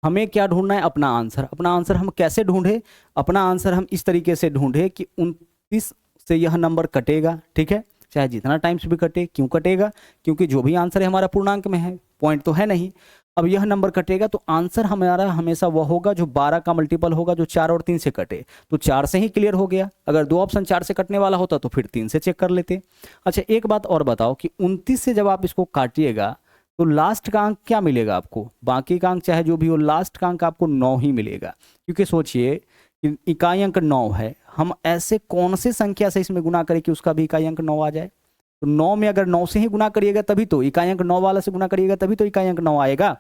हमें क्या ढूंढना है? अपना आंसर। अपना आंसर हम कैसे ढूंढे? अपना आंसर हम इस तरीके से ढूंढे कि 29 से यह नंबर कटेगा, ठीक है, चाहे जितना टाइम्स भी कटे। क्यों कटेगा? क्योंकि जो भी आंसर है हमारा पूर्णांक में है, पॉइंट तो है नहीं। अब यह नंबर कटेगा तो आंसर हमारा हमेशा वह होगा जो 12 का मल्टीपल होगा, जो 4 और 3 से कटे। तो 4 से ही क्लियर हो गया। अगर 2 ऑप्शन 4 से कटने वाला होता तो फिर 3 से चेक कर लेते। अच्छा, एक बात और बताओ कि 29 से जब आप इसको काटिएगा तो लास्ट का अंक क्या मिलेगा आपको? बाकी का अंक चाहे जो भी हो, लास्ट का अंक आपको 9 ही मिलेगा। क्योंकि सोचिए कि इकाई अंक 9 है, हम ऐसे कौन से संख्या से इसमें गुना करें कि उसका भी इकाई अंक 9 आ जाए? तो 9 में अगर 9 से ही गुना करिएगा तभी तो, इकाई अंक 9 वाला से गुना करिएगा तभी तो इकाई अंक 9 आएगा।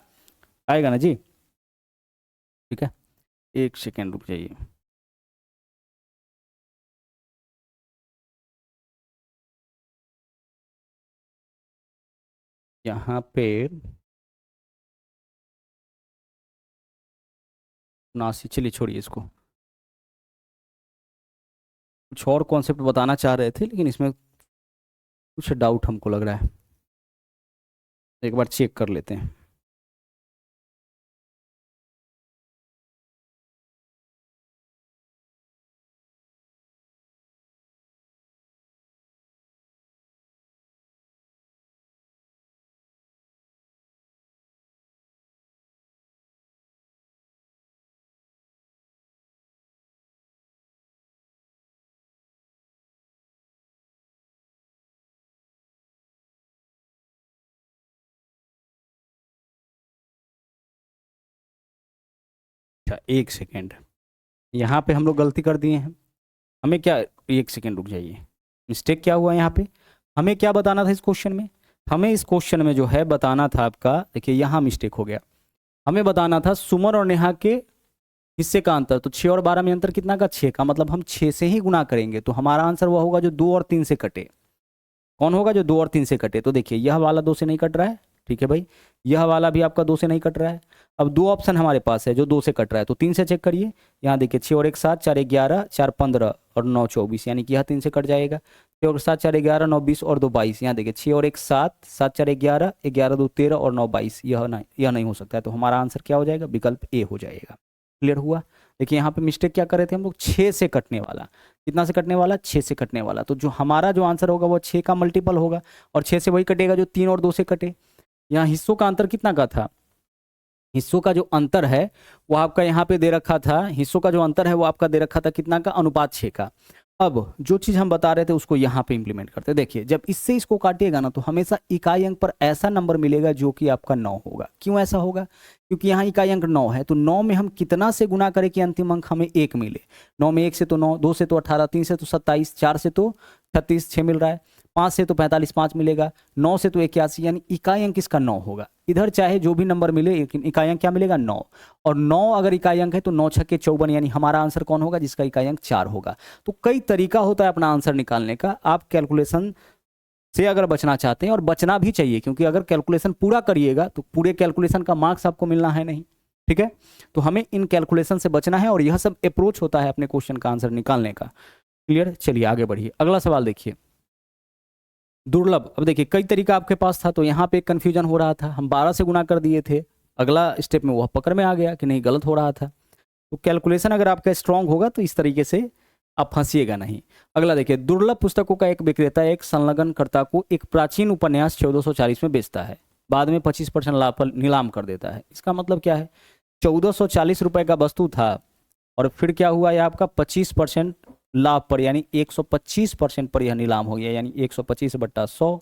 आएगा ना जी? ठीक है, एक सेकेंड रुक जाइए। यहाँ पे 79, चलिए छोड़िए इसको। कुछ और कॉन्सेप्ट बताना चाह रहे थे लेकिन इसमें कुछ डाउट हमको लग रहा है, एक बार चेक कर लेते हैं। अच्छा, एक सेकेंड, यहाँ पे हम लोग गलती कर दिए हैं। हमें क्या, एक सेकेंड रुक जाइए, मिस्टेक क्या हुआ यहाँ पे? हमें क्या बताना था इस क्वेश्चन में? हमें इस क्वेश्चन में जो है बताना था आपका, देखिए यहाँ मिस्टेक हो गया। हमें बताना था सुमन और नेहा के हिस्से का अंतर। तो 6 और 12 में अंतर कितना का? 6 का। मतलब हम 6 से ही गुना करेंगे, तो हमारा आंसर वह होगा जो 2 और 3 से कटे। कौन होगा? जो 2 और 3 से कटे। तो देखिए यह वाला 2 से नहीं कट रहा है, ठीक है भाई। यह वाला भी आपका 2 से नहीं कट रहा है। अब दो ऑप्शन हमारे पास है जो 2 से कट रहा है, तो 3 से चेक करिए। यहाँ देखिए 6 और 1 7, 4 11, 4 15 और 9 24, यानी कि यह 3 से कट जाएगा। 6 और 7 4 11, 9 20 और 2 22। यहाँ देखिए 6 और 1 7, 7 4 11, 11 2 13 और 9 22। यह नहीं हो सकता है, तो हमारा आंसर क्या हो जाएगा? विकल्प ए हो जाएगा। क्लियर हुआ? देखिए यहाँ पे मिस्टेक क्या कर रहे थे हम लोग? 6 से कटने वाला। कितना से कटने वाला? 6 से कटने वाला। तो जो हमारा जो आंसर होगा वो 6 का मल्टीपल होगा, और 6 से वही कटेगा जो 3 और 2 से कटे। यहाँ हिस्सों का अंतर कितना का था? हिस्सों का जो अंतर है वो आपका यहाँ पे दे रखा था। हिस्सों का जो अंतर है वो आपका दे रखा था कितना का? अनुपात 6 का। अब जो चीज हम बता रहे थे उसको यहाँ पे इंप्लीमेंट करते हैं। देखिए जब इससे इसको काटिएगा ना, तो हमेशा इकाई अंक पर ऐसा नंबर मिलेगा जो कि आपका 9 होगा। क्यों ऐसा होगा? क्योंकि यहाँ इकाई अंक 9 है, तो 9 में हम कितना से गुना करें कि अंतिम अंक हमें 1 मिले? 9 में 1 से तो 9, 2 से तो 18, 3 से तो 27, 4 से तो 36, 6 मिल रहा है, 5 से तो 45, 5 मिलेगा, 9 से तो 81, यानी इकाई अंक इसका 9 होगा। इधर चाहे जो भी नंबर मिले, लेकिन इकाई अंक क्या मिलेगा? 9। और 9 अगर इकाई अंक है तो 9 छक्के 54, यानी हमारा आंसर कौन होगा? जिसका इकाई अंक 4 होगा। तो कई तरीका होता है अपना आंसर निकालने का। आप कैलकुलेशन से अगर बचना चाहते हैं, और बचना भी चाहिए, क्योंकि अगर कैलकुलेशन पूरा करिएगा तो पूरे कैलकुलेशन का मार्क्स आपको मिलना है नहीं, ठीक है? तो हमें इन कैलकुलेशन से बचना है, और यह सब अप्रोच होता है अपने क्वेश्चन का आंसर निकालने का। क्लियर? चलिए आगे बढ़िए, अगला सवाल देखिए। दुर्लभ। अब देखिए कई तरीका आपके पास था, तो यहाँ पे कंफ्यूजन हो रहा था। हम 12 से गुना कर दिए थे, अगला स्टेप में वह पकड़ में आ गया कि नहीं, गलत हो रहा था। तो कैलकुलेशन अगर आपका स्ट्रांग होगा तो इस तरीके से आप फंसिएगा नहीं। अगला देखिए, दुर्लभ पुस्तकों का एक विक्रेता एक संलग्नकर्ता को एक प्राचीन उपन्यास 1440 में बेचता है, बाद में 25% लाभ पर नीलाम कर देता है। इसका मतलब क्या है? 1440 रुपए का वस्तु था, और फिर क्या हुआ? यह आपका 25% लाभ पर, यानी 125% पर यह नीलाम हो गया, यानी 125/100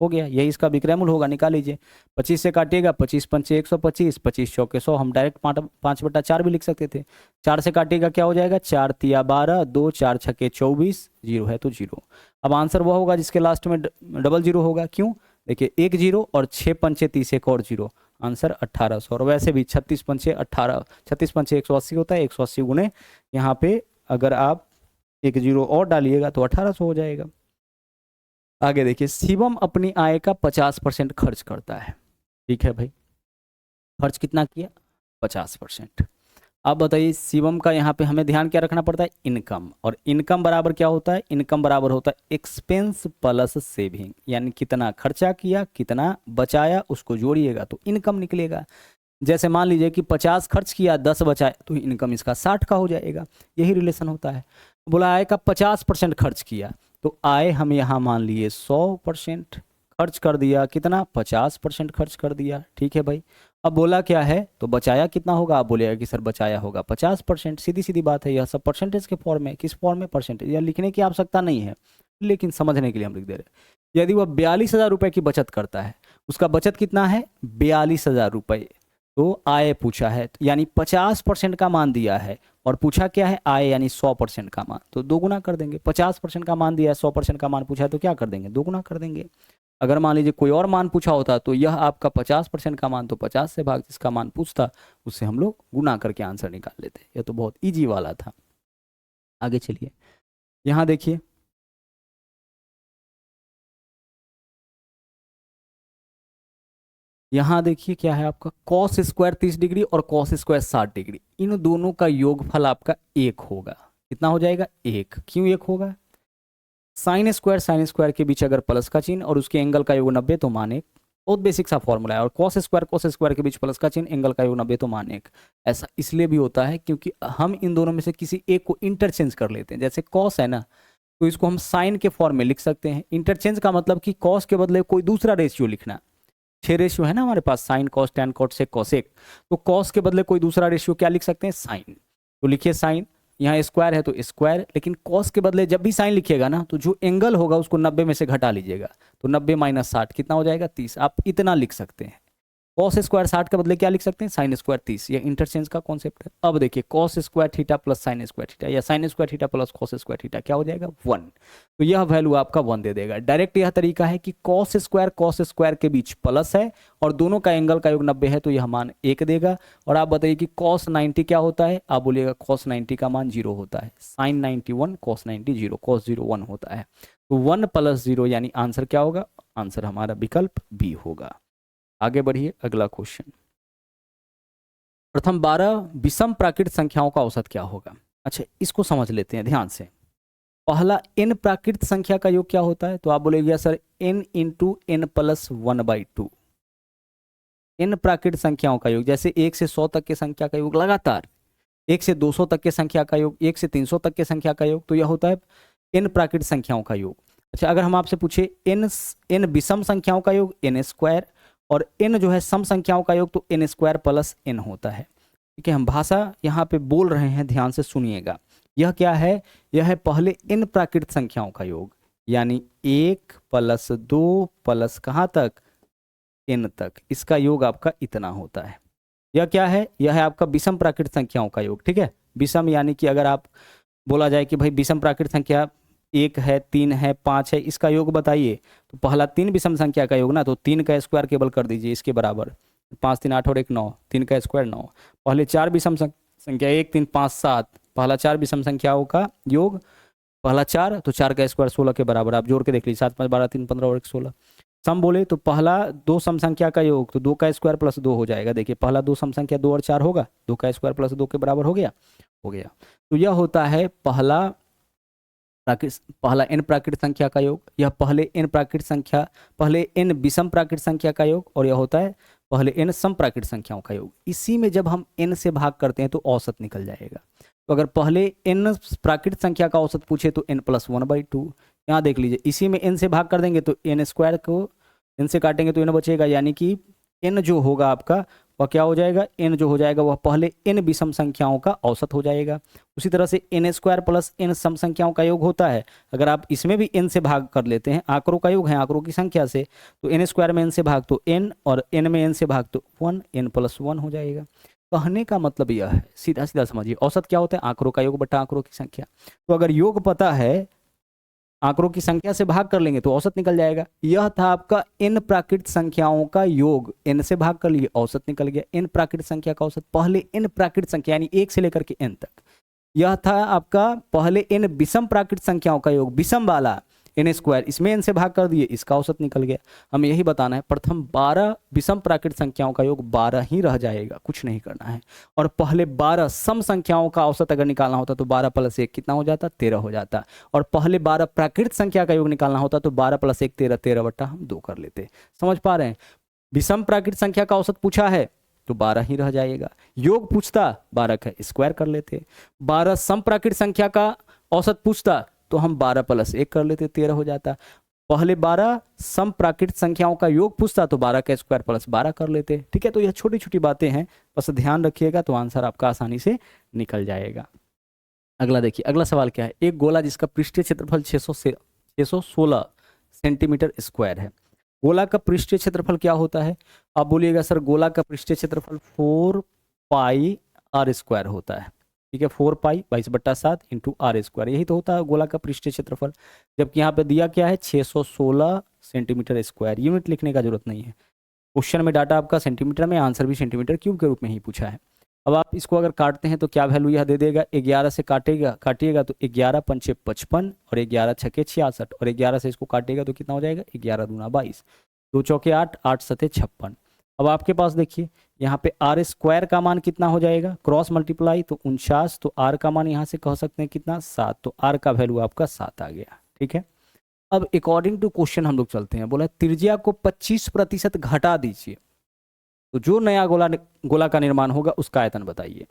हो गया। यही इसका विक्रय मूल्य होगा। निकाल लीजिए। 25 से काटिएगा, 25 पंचे 125, 25 चौके 100। हम डायरेक्ट 5/4 भी लिख सकते थे। 4 से काटिएगा क्या हो जाएगा? 4 तिया 12, 2 4 छक्के 24, जीरो है तो जीरो। अब आंसर वह होगा जिसके लास्ट में डबल जीरो होगा। क्यों? देखिए एक जीरो और 6 पंचे 30, एक और जीरो, आंसर 1800। और वैसे भी 36 पंचे 18, 36 पंचे 180 होता है, 180 गुने यहाँ पे अगर आप एक जीरो और डालिएगा तो 1800 हो जाएगा। आगे देखिए, शिवम अपनी आय का 50% खर्च करता है। ठीक है भाई, खर्च कितना किया? 50%। अब बताइए शिवम का यहाँ पे हमें ध्यान क्या रखना पड़ता है? इनकम। और इनकम बराबर क्या होता है? इनकम बराबर होता है एक्सपेंस प्लस सेविंग, यानी कितना खर्चा किया कितना बचाया उसको जोड़िएगा तो इनकम निकलेगा। जैसे मान लीजिए कि 50 खर्च किया 10 बचाए, तो इनकम इसका 60 का हो जाएगा। यही रिलेशन होता है। बोला आय का 50% खर्च किया, तो आय हम यहाँ मान लिए 100%, खर्च कर दिया कितना? 50% खर्च कर दिया। ठीक है भाई। अब बोला क्या है तो बचाया कितना होगा? आप बोलेगा कि सर बचाया होगा 50%। सीधी सीधी बात है, यह सब परसेंटेज के फॉर्म में। किस फॉर्म में? परसेंटेज। यह लिखने की आवश्यकता नहीं है, लेकिन समझने के लिए हम लिख दे रहे हैं। यदि वह 42,000 रुपये की बचत करता है, उसका बचत कितना है? 42,000 रुपये। तो आय पूछा है, यानी 50% का मान दिया है, और पूछा क्या है? आय, यानी 100% का मान। तो दो गुना कर देंगे। 50% का मान दिया है, 100% का मान पूछा है, तो क्या कर देंगे? दो गुना कर देंगे। अगर मान लीजिए कोई और मान पूछा होता तो यह आपका 50% का मान, तो 50 से भाग जिसका मान पूछता उससे हम लोग गुना करके आंसर निकाल लेते। यह तो बहुत ईजी वाला था। आगे चलिए, यहाँ देखिए यहाँ देखिए क्या है आपका कॉस स्क्वायर 30 डिग्री और कॉस स्क्वायर 60 डिग्री, इन दोनों का योगफल आपका एक होगा। कितना हो जाएगा? एक। क्यों एक होगा? साइन स्क्वायर के बीच अगर प्लस का चिन्ह और उसके एंगल का योग 90 तो मान एक। बहुत बेसिक सा फॉर्मूला है। और कॉस स्क्वायर के बीच प्लस का चिन्ह, एंगल का योग 90 तो मान एक। ऐसा इसलिए भी होता है क्योंकि हम इन दोनों में से किसी एक को इंटरचेंज कर लेते हैं। जैसे कॉस है ना, तो इसको हम साइन के फॉर्म में लिख सकते हैं। इंटरचेंज का मतलब कि कॉस के बदले कोई दूसरा रेशियो लिखना। 6 रेशियो है ना हमारे पास, sine cos tan cot sec cosec. तो कॉस के बदले कोई दूसरा रेशियो क्या लिख सकते हैं? साइन। तो लिखिए साइन। यहाँ स्क्वायर है तो स्क्वायर, लेकिन कॉस के बदले जब भी साइन लिखिएगा ना तो जो एंगल होगा उसको 90 में से घटा लीजिएगा। तो 90 माइनस 60 कितना हो जाएगा? 30। आप इतना लिख सकते हैं। कॉस स्क्वायर 60 के बदले क्या लिख सकते हैं? Sine square 30। ये इंटरचेंज का कॉन्सेप्ट है। अब देखिए cos square theta plus sine square theta या sine square theta plus cos square theta क्या हो जाएगा? 1। तो यह वैल्यू आपका 1 दे देगा। डायरेक्ट यह तरीका है कि कॉस स्क्वायर के बीच प्लस है और दोनों का एंगल का योग 90 है तो यह मान 1 देगा। और आप बताइए कि कॉस 90 क्या होता है? आप बोलिएगा कॉस 90 का मान 0 होता है। साइन 91 कॉस 90 0, कॉस 0 1 होता है। तो 1 प्लस 0 यानी आंसर क्या होगा? आंसर हमारा विकल्प बी होगा। आगे बढ़िए, अगला क्वेश्चन। प्रथम 12 विषम प्राकृत संख्याओं का औसत क्या होगा? अच्छा, इसको समझ लेते हैं ध्यान से। पहला n प्राकृत संख्या का योग क्या होता है? तो आप बोलेंगे sir n into n plus 1/2। n प्राकृत संख्याओं का योग, जैसे 1 से 100 तक के संख्या का योग लगातार, 1 से 200 तक के संख्या का योग, 1 से 300 तक के संख्या का योग, तो यह होता है n प्राकृत संख्याओं का योग। अच्छा, अगर हम आपसे पूछे n विषम संख्याओं का योग n स्क्वायर, और n जो है सम संख्याओं का योग तो n स्क्वायर प्लस n होता है। ठीक है, हम भाषा यहाँ पे बोल रहे हैं, ध्यान से सुनिएगा। यह क्या है? यह है पहले n प्राकृत संख्याओं का योग, यानी 1 प्लस 2 प्लस कहाँ तक? n तक। इसका योग आपका इतना होता है। यह क्या है? यह है आपका विषम प्राकृत संख्याओं का योग। ठीक है, विषम यानी कि अगर आप बोला जाए कि भाई विषम प्राकृत संख्या 1 है, 3 है, 5 है, इसका योग बताइए, तो पहला 3 विषम संख्या का योग ना, तो 3 का स्क्वायर केवल कर दीजिए इसके बराबर। 5 3 8 और 1 9, 3 का स्क्वायर 9। पहले 4 विषम संख्या 1 3 5 7, पहला 4 विषम संख्याओं का योग, पहला 4 तो 4 का स्क्वायर 16 के बराबर। आप जोड़ के देख लीजिए, 7 5 12 3 15 और 1 16। सम बोले तो पहला 2 सम संख्या का योग, तो 2 का स्क्वायर प्लस 2 हो जाएगा। देखिए पहला 2 सम संख्या 2 और 4 होगा, 2 का स्क्वायर प्लस 2 के बराबर हो गया। तो यह होता है पहला n प्राकृत संख्या का योग। यह पहले n विषम प्राकृत संख्या का योग, और यह होता है पहले n सम प्राकृत संख्याओं का योग। इसी में जब हम n से भाग करते हैं तो औसत निकल जाएगा। तो अगर पहले n प्राकृत संख्या का औसत पूछे तो n प्लस 1/2। यहाँ देख लीजिए, इसी में n से भाग कर देंगे तो n स्क्वायर को n से काटेंगे तो n बचेगा, यानी कि n जो होगा आपका वह क्या हो जाएगा? n जो हो जाएगा वह पहले n विषम संख्याओं का औसत हो जाएगा। उसी तरह से n स्क्वायर प्लस n सम संख्याओं का योग होता है। अगर आप इसमें भी n से भाग कर लेते हैं, आंकड़ों का योग है आंकड़ों की संख्या से, तो n स्क्वायर में n से भाग तो n, और n में n से भाग तो 1, n प्लस 1 हो जाएगा। कहने का मतलब यह है, सीधा सीधा समझिए, औसत क्या होता है? आंकड़ों का योग बटा आंकड़ों की संख्या। तो अगर योग पता है, आंकड़ों की संख्या से भाग कर लेंगे तो औसत निकल जाएगा। यह था आपका n प्राकृत संख्याओं का योग, n से भाग कर लिए औसत निकल गया। n प्राकृत संख्या का औसत पहले n प्राकृत संख्या यानी 1 से लेकर के n तक। यह था आपका पहले n विषम प्राकृत संख्याओं का योग, विषम वाला n स्क्वायर, इसमें n से भाग कर दिए, इसका औसत निकल गया। हमें यही बताना है, प्रथम 12 विषम प्राकृत संख्याओं का योग 12 ही रह जाएगा, कुछ नहीं करना है। और पहले 12 सम संख्याओं का औसत अगर निकालना होता तो 12 प्लस 1 कितना हो जाता? 13 हो जाता। और पहले 12 प्राकृत संख्या का योग निकालना होता तो 12 प्लस 1 13, 13 बट्टा हम 2 कर लेते। समझ पा रहे हैं? विषम प्राकृत संख्या का औसत पूछा है तो 12 ही रह जाएगा। योग पूछता 12 का स्क्वायर कर लेते। 12 सम प्राकृत संख्या का औसत पूछता तो हम 12 प्लस 1 कर लेते, 13 हो जाता। पहले 12 सम प्राकृत संख्याओं का योग पूछता तो 12 का स्क्वायर प्लस 12 कर लेते। ठीक है, तो यह छोटी छोटी बातें हैं, बस ध्यान रखिएगा तो आंसर आपका आसानी से निकल जाएगा। अगला देखिए, अगला सवाल क्या है? एक गोला जिसका पृष्ठीय क्षेत्रफल 616 सेंटीमीटर स्क्वायर है। गोला का पृष्ठीय क्षेत्रफल क्या होता है? आप बोलिएगा सर गोला का पृष्ठीय क्षेत्रफल 4 पाई आर स्क्वायर होता है। ठीक है, 4 पाई 22/7 इंटू आर स्क्वायर, यही तो होता है गोला का पृष्ठीय क्षेत्रफल। जबकि यहाँ पे दिया क्या है? 616 सेंटीमीटर स्क्वायर। यूनिट लिखने का जरूरत नहीं है, क्वेश्चन में डाटा आपका सेंटीमीटर में, आंसर भी सेंटीमीटर क्यूब के रूप में ही पूछा है। अब आप इसको अगर काटते हैं तो क्या वैल्यू यह दे देगा? 11 से काटिएगा तो 11 पंचे 55 और 11 छके 66, और 11 से इसको काटिएगा तो कितना हो जाएगा? 11 दूना 22, 2 चौके 8, 8 सते 56। अब आपके पास देखिए यहाँ पे आर स्क्वायर का मान कितना हो जाएगा, क्रॉस मल्टीप्लाई तो 49, तो आर का मान यहाँ से कह सकते हैं कितना 7, तो आर का वैल्यू आपका 7 आ गया। ठीक है, अब अकॉर्डिंग टू क्वेश्चन हम लोग चलते हैं। बोला त्रिज्या को 25% घटा दीजिए तो जो नया गोला गोला का निर्माण होगा उसका आयतन बताइए।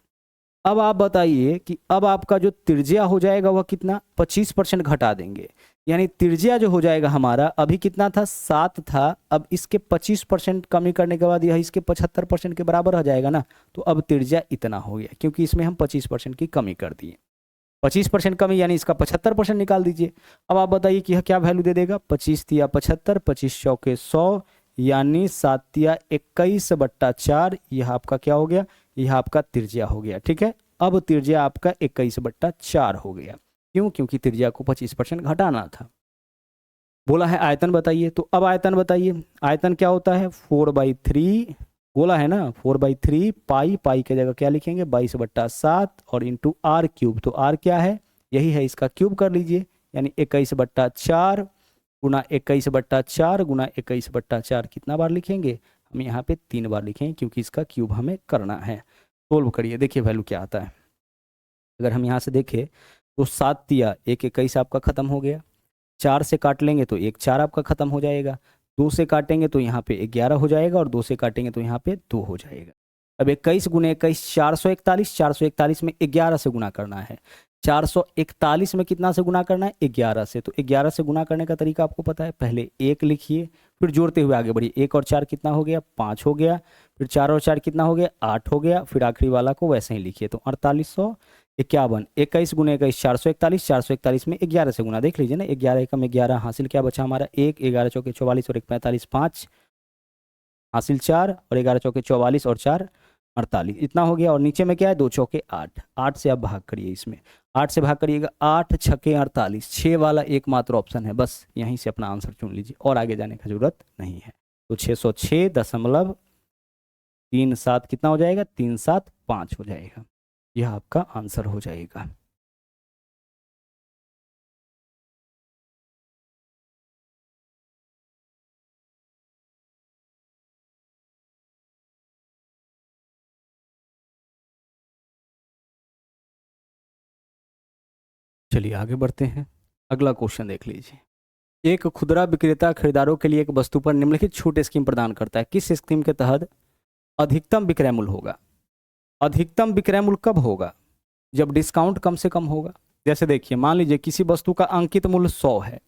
अब आप बताइए कि अब आपका जो त्रिज्या हो जाएगा वह कितना, 25% घटा देंगे, यानी त्रिज्या जो हो जाएगा हमारा अभी कितना था 7 था, अब इसके 25% कमी करने के बाद यह इसके 75% के बराबर हो जाएगा ना, तो अब त्रिज्या इतना हो गया क्योंकि इसमें हम 25% की कमी कर दिए। 25% कमी यानी इसका 75% निकाल दीजिए। अब आप बताइए कि यह क्या वैल्यू दे देगा, 25 तिया 75, 25 चौके 100, यानी 7 तिया 21/4, यह आपका क्या हो गया, यह आपका त्रिज्या हो गया। ठीक है, अब त्रिज्या आपका 21/4 हो गया। क्यों, क्योंकि त्रिज्या को 25% घटाना था। बोला है आयतन बताइए, तो अब आयतन बताइए, आयतन क्या होता है 4/3, बोला है ना 4/3 पाई, पाई की जगह क्या लिखेंगे 22/7 और इंटू आर क्यूब, तो आर क्या है, यही है, इसका क्यूब कर लीजिए, यानी 21/4 गुना 21/4 गुना 21/4 कितना बार लिखेंगे, हम यहाँ पे 3 बार लिखेंगे क्योंकि इसका क्यूब हमें करना है। सोल्व करिए, देखिए वैल्यू क्या आता है। अगर हम यहाँ से देखें तो 7 तिया 1 आपका खत्म हो गया, 4 से काट लेंगे तो 1 4 आपका खत्म हो जाएगा, 2 से काटेंगे तो यहाँ पे 11 हो जाएगा और 2 से काटेंगे तो यहाँ पे 2 हो जाएगा। अब 21 गुने 21 441, 441 में 11 से गुना करना है, 441 में कितना से गुना करना है 11 से, तो 11 से गुना करने का तरीका आपको पता है, पहले 1 लिखिए फिर जोड़ते हुए आगे बढ़िए, 1 और 4 कितना हो गया 5 हो गया, फिर 4 और 4 कितना हो गया 8 हो गया, फिर आखिरी वाला को वैसे ही लिखिए, तो 4851, 21 गुने 21 441, 441 में 11 से गुना, देख लीजिए ना 11 एकम 11, हासिल क्या बचा हमारा 1, 11 चौके 44 और 1 45, 5 हासिल 4 और 11 चौके 44 और 4 48, इतना हो गया, और नीचे में क्या है 2 चौके 8, 8 से आप भाग करिए, इसमें 8 से भाग करिएगा, 8 छके 48, 6 वाला एकमात्र ऑप्शन है, बस यहीं से अपना आंसर चुन लीजिए और आगे जाने की जरूरत नहीं है। तो 606.37 कितना हो जाएगा 375 हो जाएगा, यह आपका आंसर हो जाएगा। चलिए आगे बढ़ते हैं, अगला क्वेश्चन देख लीजिए। एक खुदरा विक्रेता खरीदारों के लिए एक वस्तु पर निम्नलिखित छूट स्कीम प्रदान करता है, किस स्कीम के तहत अधिकतम विक्रय मूल्य होगा। अधिकतम विक्रय मूल्य कब होगा, जब डिस्काउंट कम से कम होगा। जैसे देखिए मान लीजिए किसी वस्तु का अंकित मूल्य 100 है,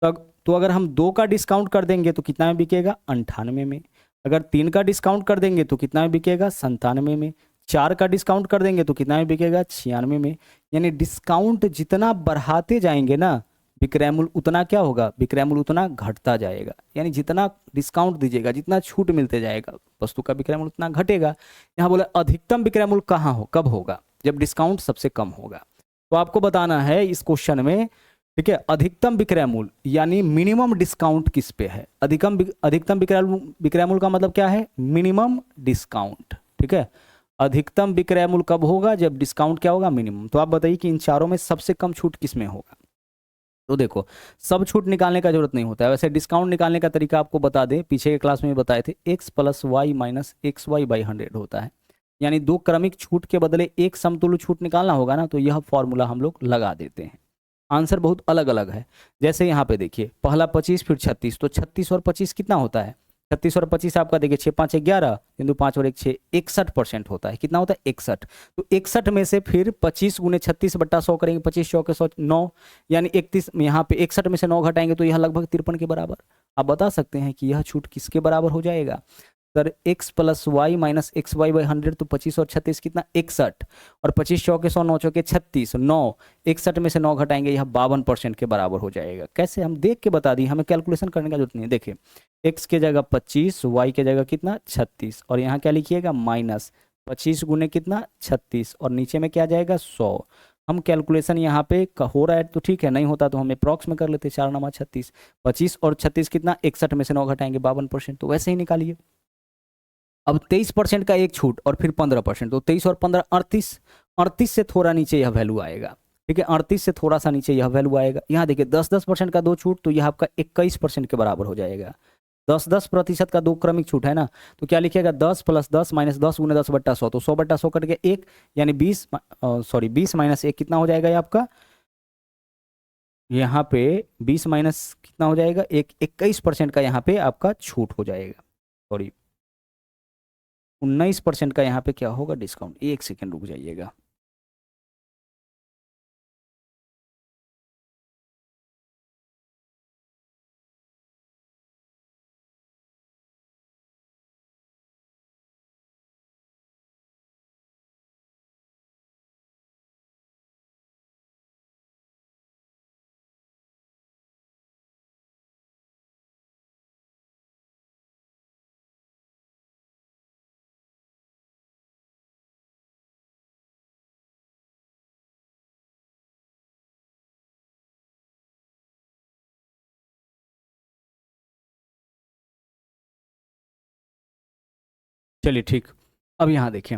तो अगर हम 2 का डिस्काउंट कर देंगे तो कितना में बिकेगा 98 में, अगर 3 का डिस्काउंट कर देंगे तो कितना में बिकेगा 97 में, 4 का डिस्काउंट कर देंगे तो कितना में बिकेगा 96 में। यानी डिस्काउंट जितना बढ़ाते जाएंगे ना विक्रय मूल्य उतना क्या होगा, विक्रय मूल्य उतना घटता जाएगा, यानी जितना डिस्काउंट दीजिएगा जितना छूट मिलते जाएगा वस्तु का विक्रय मूल्य उतना घटेगा। यहाँ बोले अधिकतम विक्रय मूल्य कहाँ हो, कब होगा, जब डिस्काउंट सबसे कम होगा। तो आपको बताना है इस क्वेश्चन में, ठीक है, अधिकतम विक्रय मूल्य यानी मिनिमम डिस्काउंट किस पे है। अधिकतम विक्रय मूल्य का मतलब क्या है, मिनिमम डिस्काउंट। ठीक है, अधिकतम विक्रय मूल्य कब होगा, जब डिस्काउंट क्या होगा मिनिमम। तो आप बताइए कि इन चारों में सबसे कम छूट किस में होगा। तो देखो सब छूट निकालने का जरूरत नहीं होता है, वैसे डिस्काउंट निकालने का तरीका आपको बता दें, पीछे के क्लास में बताए थे, x + y - xy/100 होता है, यानी 2 क्रमिक छूट के बदले एक समतुल्य छूट निकालना होगा ना, तो यह फॉर्मूला हम लोग लगा देते हैं। आंसर बहुत अलग अलग है, जैसे यहाँ पे देखिए पहला 25 फिर 36, तो 36 और 25 कितना होता है, 36 और 25 आपका देखिए 6 5 11 बिंदु 5 और 1 6, 61% होता है, कितना होता है 61। तो 61 में से फिर 25 गुने 36/100 करेंगे, 25 चौके 100 9, यानी 31, यहाँ पे 61 में से 9 घटाएंगे तो यह लगभग 53 के बराबर। आप बता सकते हैं कि यह छूट किसके बराबर हो जाएगा सर, x + y - xy/100, तो 25 और 36 कितना 61, और 25 चौके 100 9 चौके 36 9, 61 में से 9 घटाएंगे यह 52% के बराबर हो जाएगा। कैसे, हम देख के बता दी, हमें कैलकुलेशन करने का जरूरत नहीं है। देखिए x के जगह 25, y के जगह कितना 36, और यहाँ क्या लिखिएगा -25 गुने कितना 36, और नीचे में क्या जाएगा 100। हम कैलकुलेशन यहाँ पे हो रहा है तो ठीक है, नहीं होता तो हम अप्रॉक्स में कर लेते, 4 9 36, 25 और 36 कितना 61 में से 9 घटाएंगे 52%, तो वैसे ही निकालिए। अब 23% का एक छूट और फिर 15%, तो 23 और 15 38, 38 से थोड़ा नीचे यह वैल्यू आएगा। ठीक है, 38 से थोड़ा सा नीचे यह वैल्यू आएगा। यहाँ देखिए 10% का 2 छूट, तो यह आपका 21% के बराबर हो जाएगा। 10-10% का दो क्रमिक छूट है ना, तो क्या लिखिएगा 10+10 -10 × 10/100, तो 100/100 कट गया एक, यानी 20, सॉरी 20 - 1 कितना हो जाएगा ये आपका, यहाँ पे 20 माइनस कितना हो जाएगा एक, 21% का यहाँ पे आपका छूट हो जाएगा, सॉरी 19% का यहाँ पे क्या होगा डिस्काउंट, एक सेकेंड रुक जाइएगा। चलिए ठीक, अब यहाँ देखिए,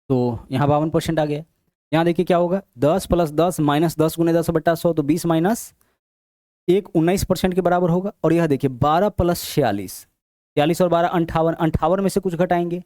तो यहाँ 52% आ गया। यहाँ देखिए क्या होगा, 10+10 -10 × 10/100, तो 20 माइनस एक 19% के बराबर होगा। और यह देखिए 12+46, 46 और 12 58, 58 में से कुछ घटाएंगे,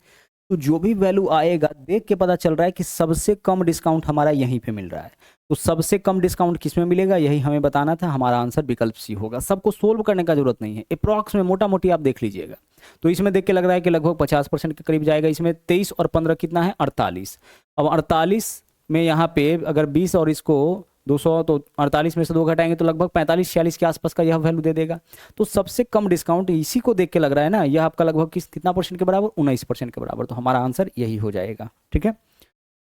तो जो भी वैल्यू आएगा देख के पता चल रहा है कि सबसे कम डिस्काउंट हमारा यहीं पे मिल रहा है। तो सबसे कम डिस्काउंट किस में मिलेगा, यही हमें बताना था। हमारा आंसर विकल्प सी होगा। सबको सोल्व करने का जरूरत नहीं है, अप्रॉक्स में मोटा मोटी आप देख लीजिएगा। तो इसमें देख के लग रहा है कि लगभग 50% के करीब जाएगा। इसमें 23 और 15 कितना है 48। अब 48 में यहाँ पे अगर 20 और इसको 200, तो 48 में से 2 घटाएंगे तो लगभग 45-46 के आसपास का यह वैल्यू दे देगा। तो सबसे कम डिस्काउंट इसी को देख के लग रहा है ना, यह आपका लगभग कितना परसेंट के बराबर, 19% के बराबर। तो हमारा आंसर यही हो जाएगा। ठीक है,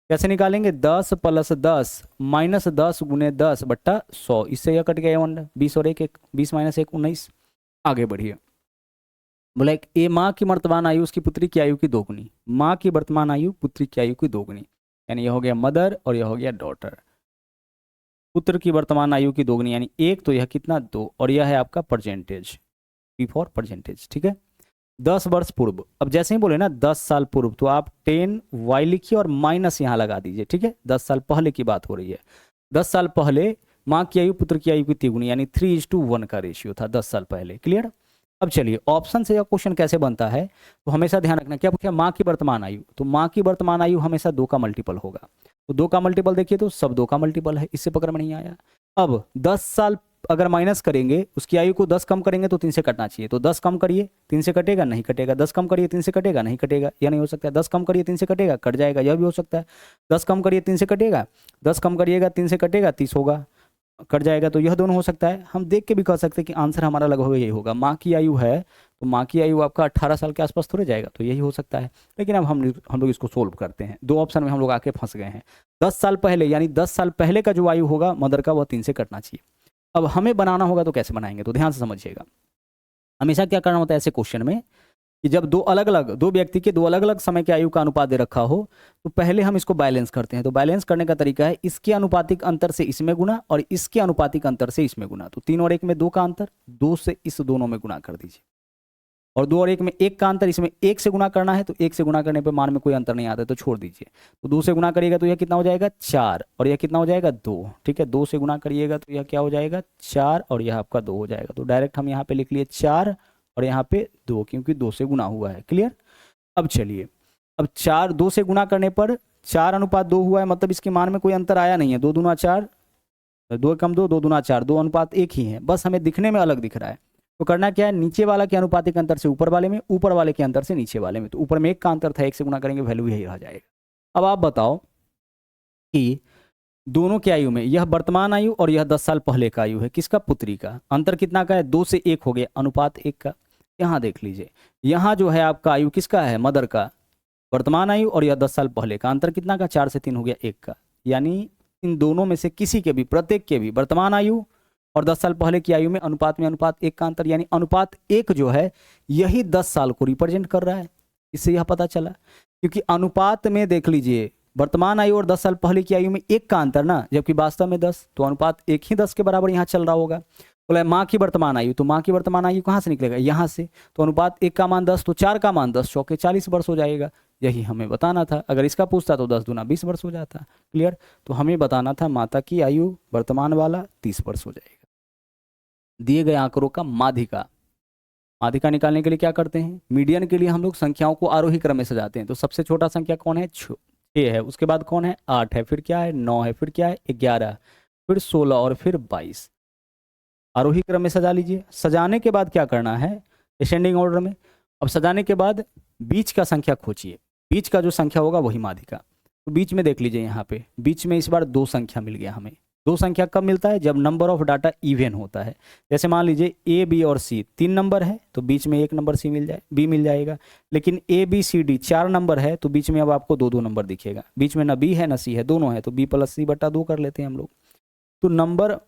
कैसे निकालेंगे, 10+10 -10 × 10/100, इससे यह कट गया 20 और 1 20 - 1 19। आगे बढ़िए, बोला ए माँ की वर्तमान आयु उसकी पुत्री की आयु की दोगुनी, माँ की वर्तमान आयु पुत्री की आयु की दोगुनी, यानी यह हो गया मदर और यह हो गया डॉटर। पुत्र की वर्तमान आयु की दोगुनी यानी 1, तो यह कितना 2, और यह है आपका परसेंटेज, P फॉर परसेंटेज। ठीक है, 10 वर्ष पूर्व, अब जैसे ही बोले ना 10 साल पूर्व, तो आप 10y लिखिए और माइनस यहाँ लगा दीजिए। ठीक है, 10 साल पहले की बात हो रही है। 10 साल पहले माँ की आयु पुत्र की आयु की तिगुनी, यानी 3:1 का रेशियो था 10 साल पहले। क्लियर। अब चलिए ऑप्शन से यह क्वेश्चन कैसे बनता है, तो हमेशा ध्यान रखना, क्या पूछा, माँ की वर्तमान आयु, तो माँ की वर्तमान आयु हमेशा 2 का मल्टीपल होगा। तो 2 का मल्टीपल देखिए, तो सब 2 का मल्टीपल है, इससे पकड़ में नहीं आया। अब 10 साल अगर माइनस करेंगे, उसकी आयु को 10 कम करेंगे तो 3 से कटना चाहिए, तो 10 कम करिए 3 से कटेगा, नहीं कटेगा। 10 कम करिए 3 से कटेगा, नहीं कटेगा, यह नहीं हो सकता है। 10 कम करिए 3 से कटेगा, कट जाएगा, यह भी हो सकता है। 10 कम करिए 3 से कटेगा, 10 कम करिएगा 3 से कटेगा, 30 होगा, कट जाएगा, तो यह दोनों हो सकता है। हम देख के भी कह सकते हैं कि आंसर हमारा लगभग यही होगा। माँ की आयु है, तो माँ की आयु आपका 18 साल के आसपास थोड़े जाएगा, तो यही हो सकता है। लेकिन अब हम लोग इसको सोल्व करते हैं। 2 ऑप्शन में हम लोग आके फंस गए हैं। 10 साल पहले, यानी 10 साल पहले का जो आयु होगा मदर का, वह 3 से कटना चाहिए। अब हमें बनाना होगा, तो कैसे बनाएंगे, तो ध्यान से समझिएगा। हमेशा क्या करना होता है ऐसे क्वेश्चन में, कि जब दो व्यक्ति के 2 अलग अलग समय के आयु का अनुपात दे रखा हो, तो पहले हम इसको बैलेंस करते हैं। तो बैलेंस करने का तरीका है, इसके अनुपातिक अंतर से इसमें गुना और इसके अनुपातिक अंतर से इसमें गुना। तो 3 और 1 में 2 का अंतर, 2 से इस दोनों में गुना कर दीजिए। और 2 और 1 में 1 का अंतर, इसमें 1 से गुना करना है, तो 1 से गुना करने पर मान में कोई अंतर नहीं आता है, तो छोड़ दीजिए। तो 2 से गुना करिएगा तो यह कितना हो जाएगा 4, और यह कितना हो जाएगा 2। ठीक है, 2 से गुना करिएगा तो यह क्या हो जाएगा 4, और यह आपका 2 हो जाएगा। तो डायरेक्ट हम यहाँ पे लिख लिए 4 और यहाँ पे 2, क्योंकि 2 से गुना हुआ है। क्लियर। अब चलिए, अब 2 से गुना करने पर 4:2 हुआ है, मतलब इसके मान में कोई अंतर आया नहीं है। 2 दूना 4, 2 कम 2, 2 दूना 4, 2:1 ही है, बस हमें दिखने में अलग दिख रहा है। तो करना क्या है, नीचे वाला के अनुपातिक अंतर से ऊपर वाले में, ऊपर वाले के अंतर से नीचे वाले में। तो ऊपर में 1 का अंतर था, 1 से गुना करेंगे, वैल्यू यही रह जाएगा। अब आप बताओ कि दोनों की आयु में, यह वर्तमान आयु और यह 10 साल पहले का आयु है, किसका, पुत्री का, अंतर कितना का है, 2 से 1 हो गया, अनुपात 1 का। यहाँ देख लीजिए, यहाँ जो है आपका आयु किसका है, मदर का, वर्तमान आयु, और यह 10 साल पहले का, अंतर कितना का, 4 से 3 हो गया, 1 का। यानी इन दोनों में से किसी के भी, प्रत्येक के भी वर्तमान आयु और 10 साल पहले की आयु में अनुपात 1 का अंतर, यानी अनुपात 1 जो है यही 10 साल को रिप्रेजेंट कर रहा है। इससे यह पता चला, क्योंकि अनुपात में देख लीजिए, वर्तमान आयु और 10 साल पहले की आयु में 1 का अंतर ना, जबकि वास्तव में 10, तो अनुपात 1 ही 10 के बराबर यहाँ चल रहा होगा। बोला माँ की वर्तमान आयु, तो माँ की वर्तमान आयु कहाँ से निकलेगा, यहाँ से। तो अनुपात 1 का मान 10, तो 4 का मान 10, चौके 40 वर्ष हो जाएगा। यही हमें बताना था। अगर इसका पूछता तो 10 दूना 20 वर्ष हो जाता। क्लियर। तो हमें बताना था माता की आयु वर्तमान वाला 30 वर्ष हो जाएगा। दिए गए आंकड़ों का माध्यिका माध्यिका निकालने के लिए क्या करते हैं, मीडियन के लिए हम लोग संख्याओं को आरोही क्रम में सजाते हैं। तो सबसे छोटा संख्या कौन है, 6 है, उसके बाद कौन है 8 है, फिर क्या है 9 है, फिर क्या है 11, फिर 16 और फिर 22। आरोही क्रम में सजा लीजिए। सजाने के बाद क्या करना है, असेंडिंग ऑर्डर में। अब सजाने के बाद बीच का संख्या खोजिए, बीच का जो संख्या होगा वही माध्यिका। तो बीच में देख लीजिए, यहाँ पे बीच में इस बार 2 संख्या मिल गया हमें। 2 संख्या कब मिलता है, जब नंबर ऑफ डाटा इवन होता है। जैसे मान लीजिए ए बी और सी 3 नंबर है, तो बीच में 1 नंबर सी मिल जाए, बी मिल जाएगा। लेकिन a b c d 4 number है, तो बीच में अब आपको 2 2 नंबर दिखेगा। बीच में ना बी है ना सी है, दोनों है, तो बी प्लस सी बटा 2 कर लेते हैं हम लोग। तो नंबर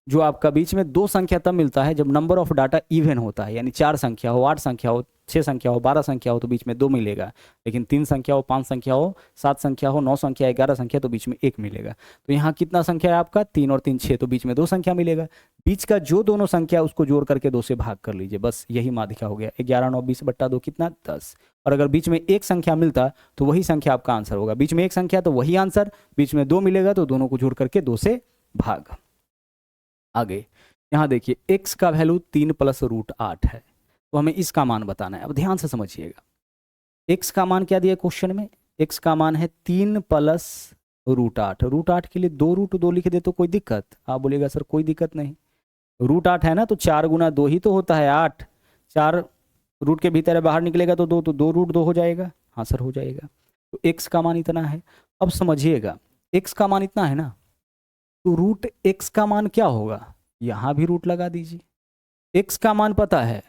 जो आपका बीच में 2 संख्या तब मिलता है जब नंबर ऑफ डाटा इवन होता है, यानी 4 संख्या हो, 8 संख्या हो, 6 संख्या हो, 12 संख्या हो, तो बीच में 2 मिलेगा। लेकिन 3 संख्या हो, 5 संख्या हो, 7 संख्या हो, 9 संख्या, 11 संख्या, तो बीच में 1 मिलेगा। तो यहाँ कितना संख्या है आपका, 3 और 3 6, तो बीच में 2 संख्या मिलेगा। बीच का जो दोनों संख्या उसको जोड़ करके 2 से भाग कर लीजिए, बस यही माध्यिका हो गया। 11 9 20 बट्टा 2 कितना 10। और अगर बीच में 1 संख्या मिलता तो वही संख्या आपका आंसर होगा। बीच में 1 संख्या तो वही आंसर, बीच में 2 मिलेगा तो दोनों को जोड़ करके 2 से भाग। आगे यहाँ देखिए x का वैल्यू 3 प्लस रूट 8 है, तो हमें इसका मान बताना है। अब ध्यान से समझिएगा, x का मान क्या दिया क्वेश्चन में, x का मान है 3 प्लस रूट 8। रूट 8 के लिए 2 रूट 2 लिख दे तो कोई दिक्कत, आप बोलेगा सर कोई दिक्कत नहीं। रूट 8 है ना, तो 4 गुना 2 ही तो होता है 8। 4 रूट के भीतर है, बाहर निकलेगा तो 2, तो 2 रूट 2 हो जाएगा। हाँ सर हो जाएगा। तो x का मान इतना है। अब समझिएगा, x का मान इतना है ना, तो रूट x का मान क्या होगा, यहां भी रूट लगा दीजिए। x का मान पता है,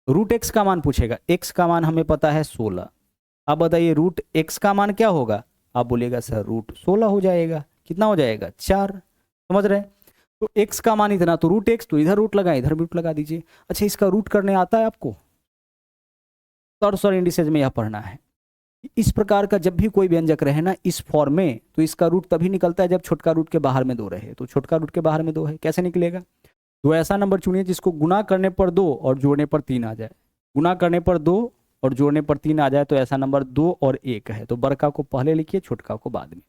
रूट x का मान पूछेगा, x का मान हमें पता है 16। अब बताइए रूट x का मान क्या होगा, आप बोलिएगा सर रूट 16 हो जाएगा। कितना हो जाएगा 4। समझ रहे हैं, तो x का मान इतना, तो रूट x, तो इधर रूट लगा, इधर रूट लगा दीजिए। अच्छा इसका रूट करने आता है आपको, सर इंडिसेज में यह पढ़ना है। इस प्रकार का जब भी कोई व्यंजक रहे ना इस फॉर्म में, तो इसका रूट तभी निकलता है जब छोटका रूट के बाहर में 2 रहे। तो छोटका रूट के बाहर में 2 है, कैसे निकलेगा, तो ऐसा नंबर चुनिए जिसको गुना करने पर 2 और जोड़ने पर 3 आ जाए। गुना करने पर 2 और जोड़ने पर 3 आ जाए, तो ऐसा नंबर 2 और 1 है। तो बड़का को पहले लिखिए, छोटका को बाद में।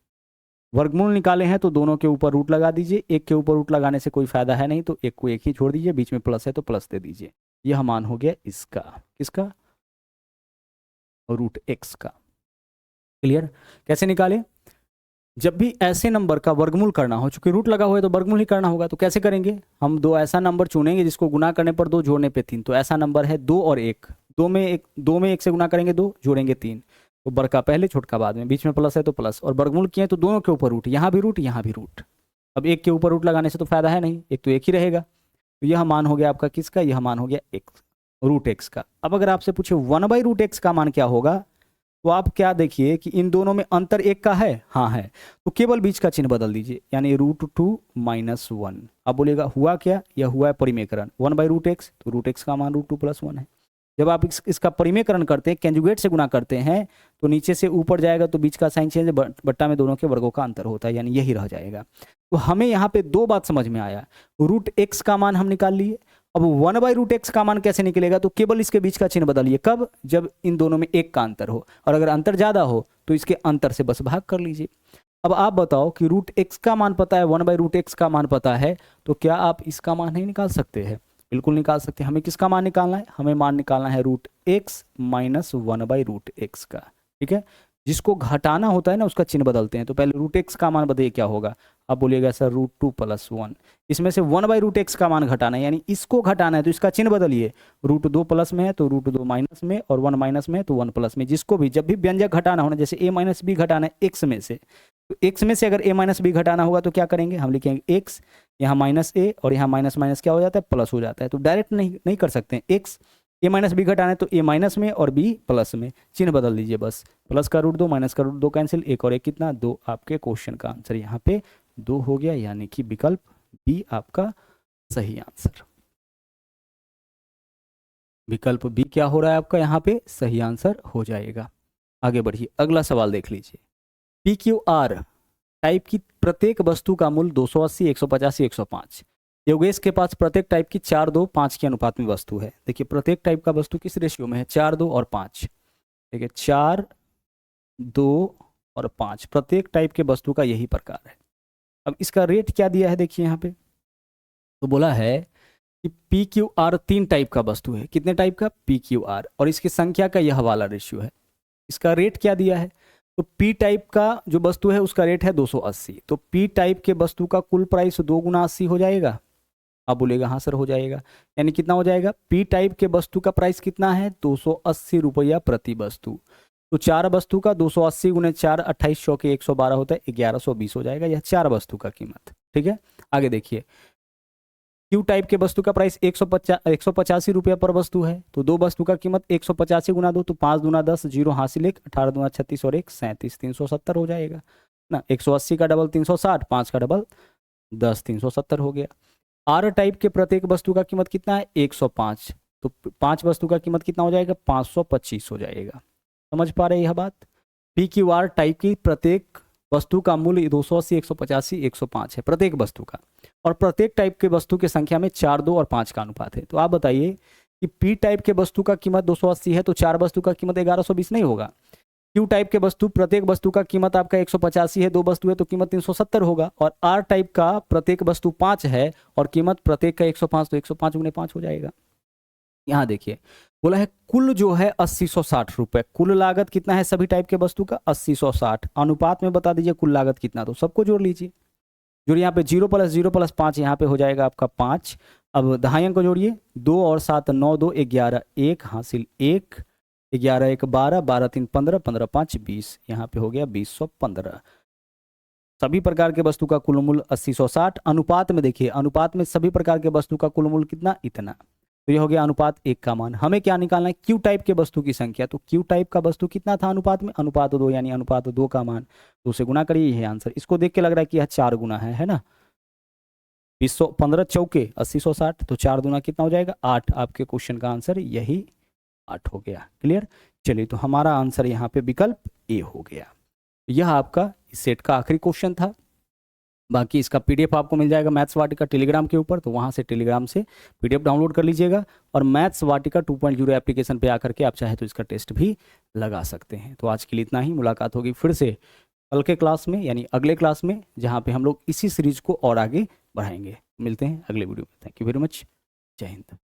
वर्गमूल निकाले हैं तो दोनों के ऊपर रूट लगा दीजिए। एक के ऊपर रूट लगाने से कोई फायदा है नहीं, तो एक को एक ही छोड़ दीजिए, बीच में प्लस है तो प्लस दे दीजिए। यह मान हो गया इसका, किसका, रूट x का। क्लियर, कैसे निकाले, जब भी ऐसे नंबर का वर्गमूल करना हो, चूंकि रूट लगा हुआ है तो वर्गमूल ही करना होगा, तो कैसे करेंगे, हम 2 ऐसा नंबर चुनेंगे जिसको गुना करने पर 2 जोड़ने पे 3। तो ऐसा नंबर है 2 और 1, 2 में 1 से गुना करेंगे 2, जोड़ेंगे 3। तो बड़का पहले छोटका बाद में, बीच में प्लस है तो प्लस, और वर्गमूल किए तो दोनों के ऊपर रूट, यहाँ भी रूट यहाँ भी रूट। अब एक के ऊपर रूट लगाने से तो फायदा है नहीं, एक तो एक ही रहेगा। तो यह मान हो गया आपका किसका, यह मान हो गया x, रूट x का। अब अगर आपसे पूछे 1/√x का मान क्या होगा, तो आप क्या देखिए कि इन दोनों में अंतर 1 का है, हाँ है, तो केवल बीच का चिन्ह बदल दीजिए, यानी √2 - 1। आप बोलेगा हुआ क्या, यह हुआ है परिमेयकरण, 1/√x, तो रूट x का मान √2 + 1 है। जब आप इसका परिमेयकरण करते हैं, कंजुगेट से गुना करते हैं, तो नीचे से ऊपर जाएगा तो बीच का साइन चेंज, बट्टा में दोनों के वर्गों का अंतर होता है, यानी यही रह जाएगा। तो हमें यहाँ पे 2 बात समझ में आया, रूट x का मान हम निकाल लिए। अब 1/√x का मान कैसे निकलेगा, तो केवल इसके बीच का चिन्ह बदलिए, कब, जब इन दोनों में 1 का अंतर हो, और अगर अंतर ज्यादा हो तो इसके अंतर से बस भाग कर लीजिए। अब आप बताओ कि रूट x का मान पता है, 1/√x का मान पता है, तो क्या आप इसका मान नहीं निकाल सकते हैं, बिल्कुल निकाल सकते हैं। हमें किसका मान निकालना है, हमें मान निकालना है रूट x - 1/√x का, ठीक है। जिसको घटाना होता है ना उसका चिन्ह बदलते हैं। तो पहले रूट x का मान बताइए क्या होगा, आप बोलिएगा सर √2 + 1। इसमें से 1/√x का मान घटाना है, यानी इसको घटाना है, तो इसका चिन्ह बदलिए, √2 प्लस में है तो √2 माइनस में, और 1 माइनस में है तो 1 प्लस में। जिसको भी जब भी व्यंजक घटाना होना, जैसे a - b घटाना है x में से, तो x में से अगर a - b घटाना होगा तो क्या करेंगे, हम लिखेंगे x, यहाँ -a, और यहाँ माइनस माइनस क्या हो जाता है, प्लस हो जाता है। तो डायरेक्ट नहीं कर सकते हैं, x a - b घटाना है तो a माइनस में और b प्लस में, चिन्ह बदल दीजिए बस, प्लस का √2 माइनस का √2 कैंसिल, 1 और 1 कितना 2। आपके क्वेश्चन का आंसर यहाँ पे 2 हो गया, यानी कि विकल्प बी आपका सही आंसर। विकल्प बी क्या हो रहा है आपका यहाँ पे सही आंसर हो जाएगा। आगे बढ़िए, अगला सवाल देख लीजिए। PQR टाइप की प्रत्येक वस्तु का मूल्य 280, 185, 105। योगेश के पास प्रत्येक टाइप की 4, 2, 5 के अनुपात में वस्तु है। देखिए प्रत्येक टाइप का वस्तु किस रेशियो में है, 4, 2 और 5। देखिए 4, 2 और 5, प्रत्येक टाइप के वस्तु का यही प्रकार है। अब इसका रेट क्या दिया है, देखिए यहाँ पे तो बोला है कि पी क्यू आर 3 टाइप का वस्तु है। कितने टाइप का? पी क्यू आर, और इसकी संख्या का यह वाला रेशियो है। इसका रेट क्या दिया है? तो पी टाइप का जो वस्तु है उसका रेट है 280। तो पी टाइप के वस्तु का कुल प्राइस 2 गुना 80 हो जाएगा। आप बोलेगा हाँ सर हो जाएगा, यानी कितना हो जाएगा? पी टाइप के वस्तु का प्राइस कितना है? 280 रुपया प्रति वस्तु। तो 4 वस्तु का 280 गुने 4, 28 चौके 112 होता है, 1120 हो जाएगा। यह 4 वस्तु का कीमत। ठीक है, आगे देखिए। क्यू टाइप के वस्तु का प्राइस 185 रुपया पर वस्तु है। तो 2 वस्तु का कीमत 185 गुना 2, तो 5 दूना 10, 0 हासिल 1, 18 दूना 36 और 1 37, 370 हो जाएगा ना। 180 का डबल 360, 5 का डबल 10, 370 हो गया। आर टाइप के प्रत्येक वस्तु का कीमत कितना है? 105। तो 5 वस्तु का कीमत कितना हो जाएगा? 525 हो जाएगा। समझ पा रहे हैं यह बात? पी क्यू आर टाइप की प्रत्येक वस्तु का मूल्य 280, 185, 105 है प्रत्येक वस्तु का, और प्रत्येक टाइप के वस्तु की संख्या में 4, 2 और 5 का अनुपात है। तो आप बताइए कि पी टाइप के वस्तु का कीमत 280 है, तो 4 वस्तु का कीमत 1120 नहीं होगा? क्यू टाइप के वस्तु प्रत्येक वस्तु का कीमत आपका 185 है, 2 वस्तु है तो कीमत 370 होगा, और आर टाइप का प्रत्येक वस्तु 5 है और कीमत प्रत्येक का 105, तो 105 गुने 5 हो जाएगा। यहाँ देखिए बोला है कुल जो है 8060 रुपए। कुल लागत कितना है सभी टाइप के वस्तु का? 8060। अनुपात में बता दीजिए कुल लागत कितना, तो सबको जोड़ लीजिए। जोड़िए, यहाँ पे 0 + 0 + 5 यहाँ पे हो जाएगा आपका 5। अब दहाई अंक को जोड़िए, 2 और 7 9, 2 11, 1 हासिल 1, 11 1 12, 12 3 15, 15 5 20, यहाँ पे हो गया 2015। सभी प्रकार के वस्तु का कुल मूल्य 8060। अनुपात में देखिए, अनुपात में सभी प्रकार के वस्तु का कुल मूल्य कितना? इतना। तो ये हो गया अनुपात 1 का मान। हमें क्या निकालना है? क्यू टाइप के वस्तु की संख्या। तो क्यू टाइप का वस्तु कितना था अनुपात में? अनुपात 2, यानी अनुपात 2 का मान 2 से गुना करिए, यह आंसर। इसको देख के लग रहा है कि यह 4 गुना है ना। 2015 चौके 8060, तो 4 दूना कितना हो जाएगा? 8। आपके क्वेश्चन का आंसर यही 8 हो गया। क्लियर? चलिए, तो हमारा आंसर यहाँ पे विकल्प ए हो गया। यह आपका इस सेट का आखिरी क्वेश्चन था। बाकी इसका पीडीएफ आपको मिल जाएगा मैथ्स वाटिका टेलीग्राम के ऊपर, तो वहाँ से टेलीग्राम से पीडीएफ डाउनलोड कर लीजिएगा, और मैथ्स वाटिका 2.0 एप्लीकेशन पे आकर के आप चाहे तो इसका टेस्ट भी लगा सकते हैं। तो आज के लिए इतना ही। मुलाकात होगी फिर से कल के क्लास में, यानी अगले क्लास में, जहाँ पे हम लोग इसी सीरीज को और आगे बढ़ाएंगे। मिलते हैं अगले वीडियो में। Thank you very much. जय हिंद।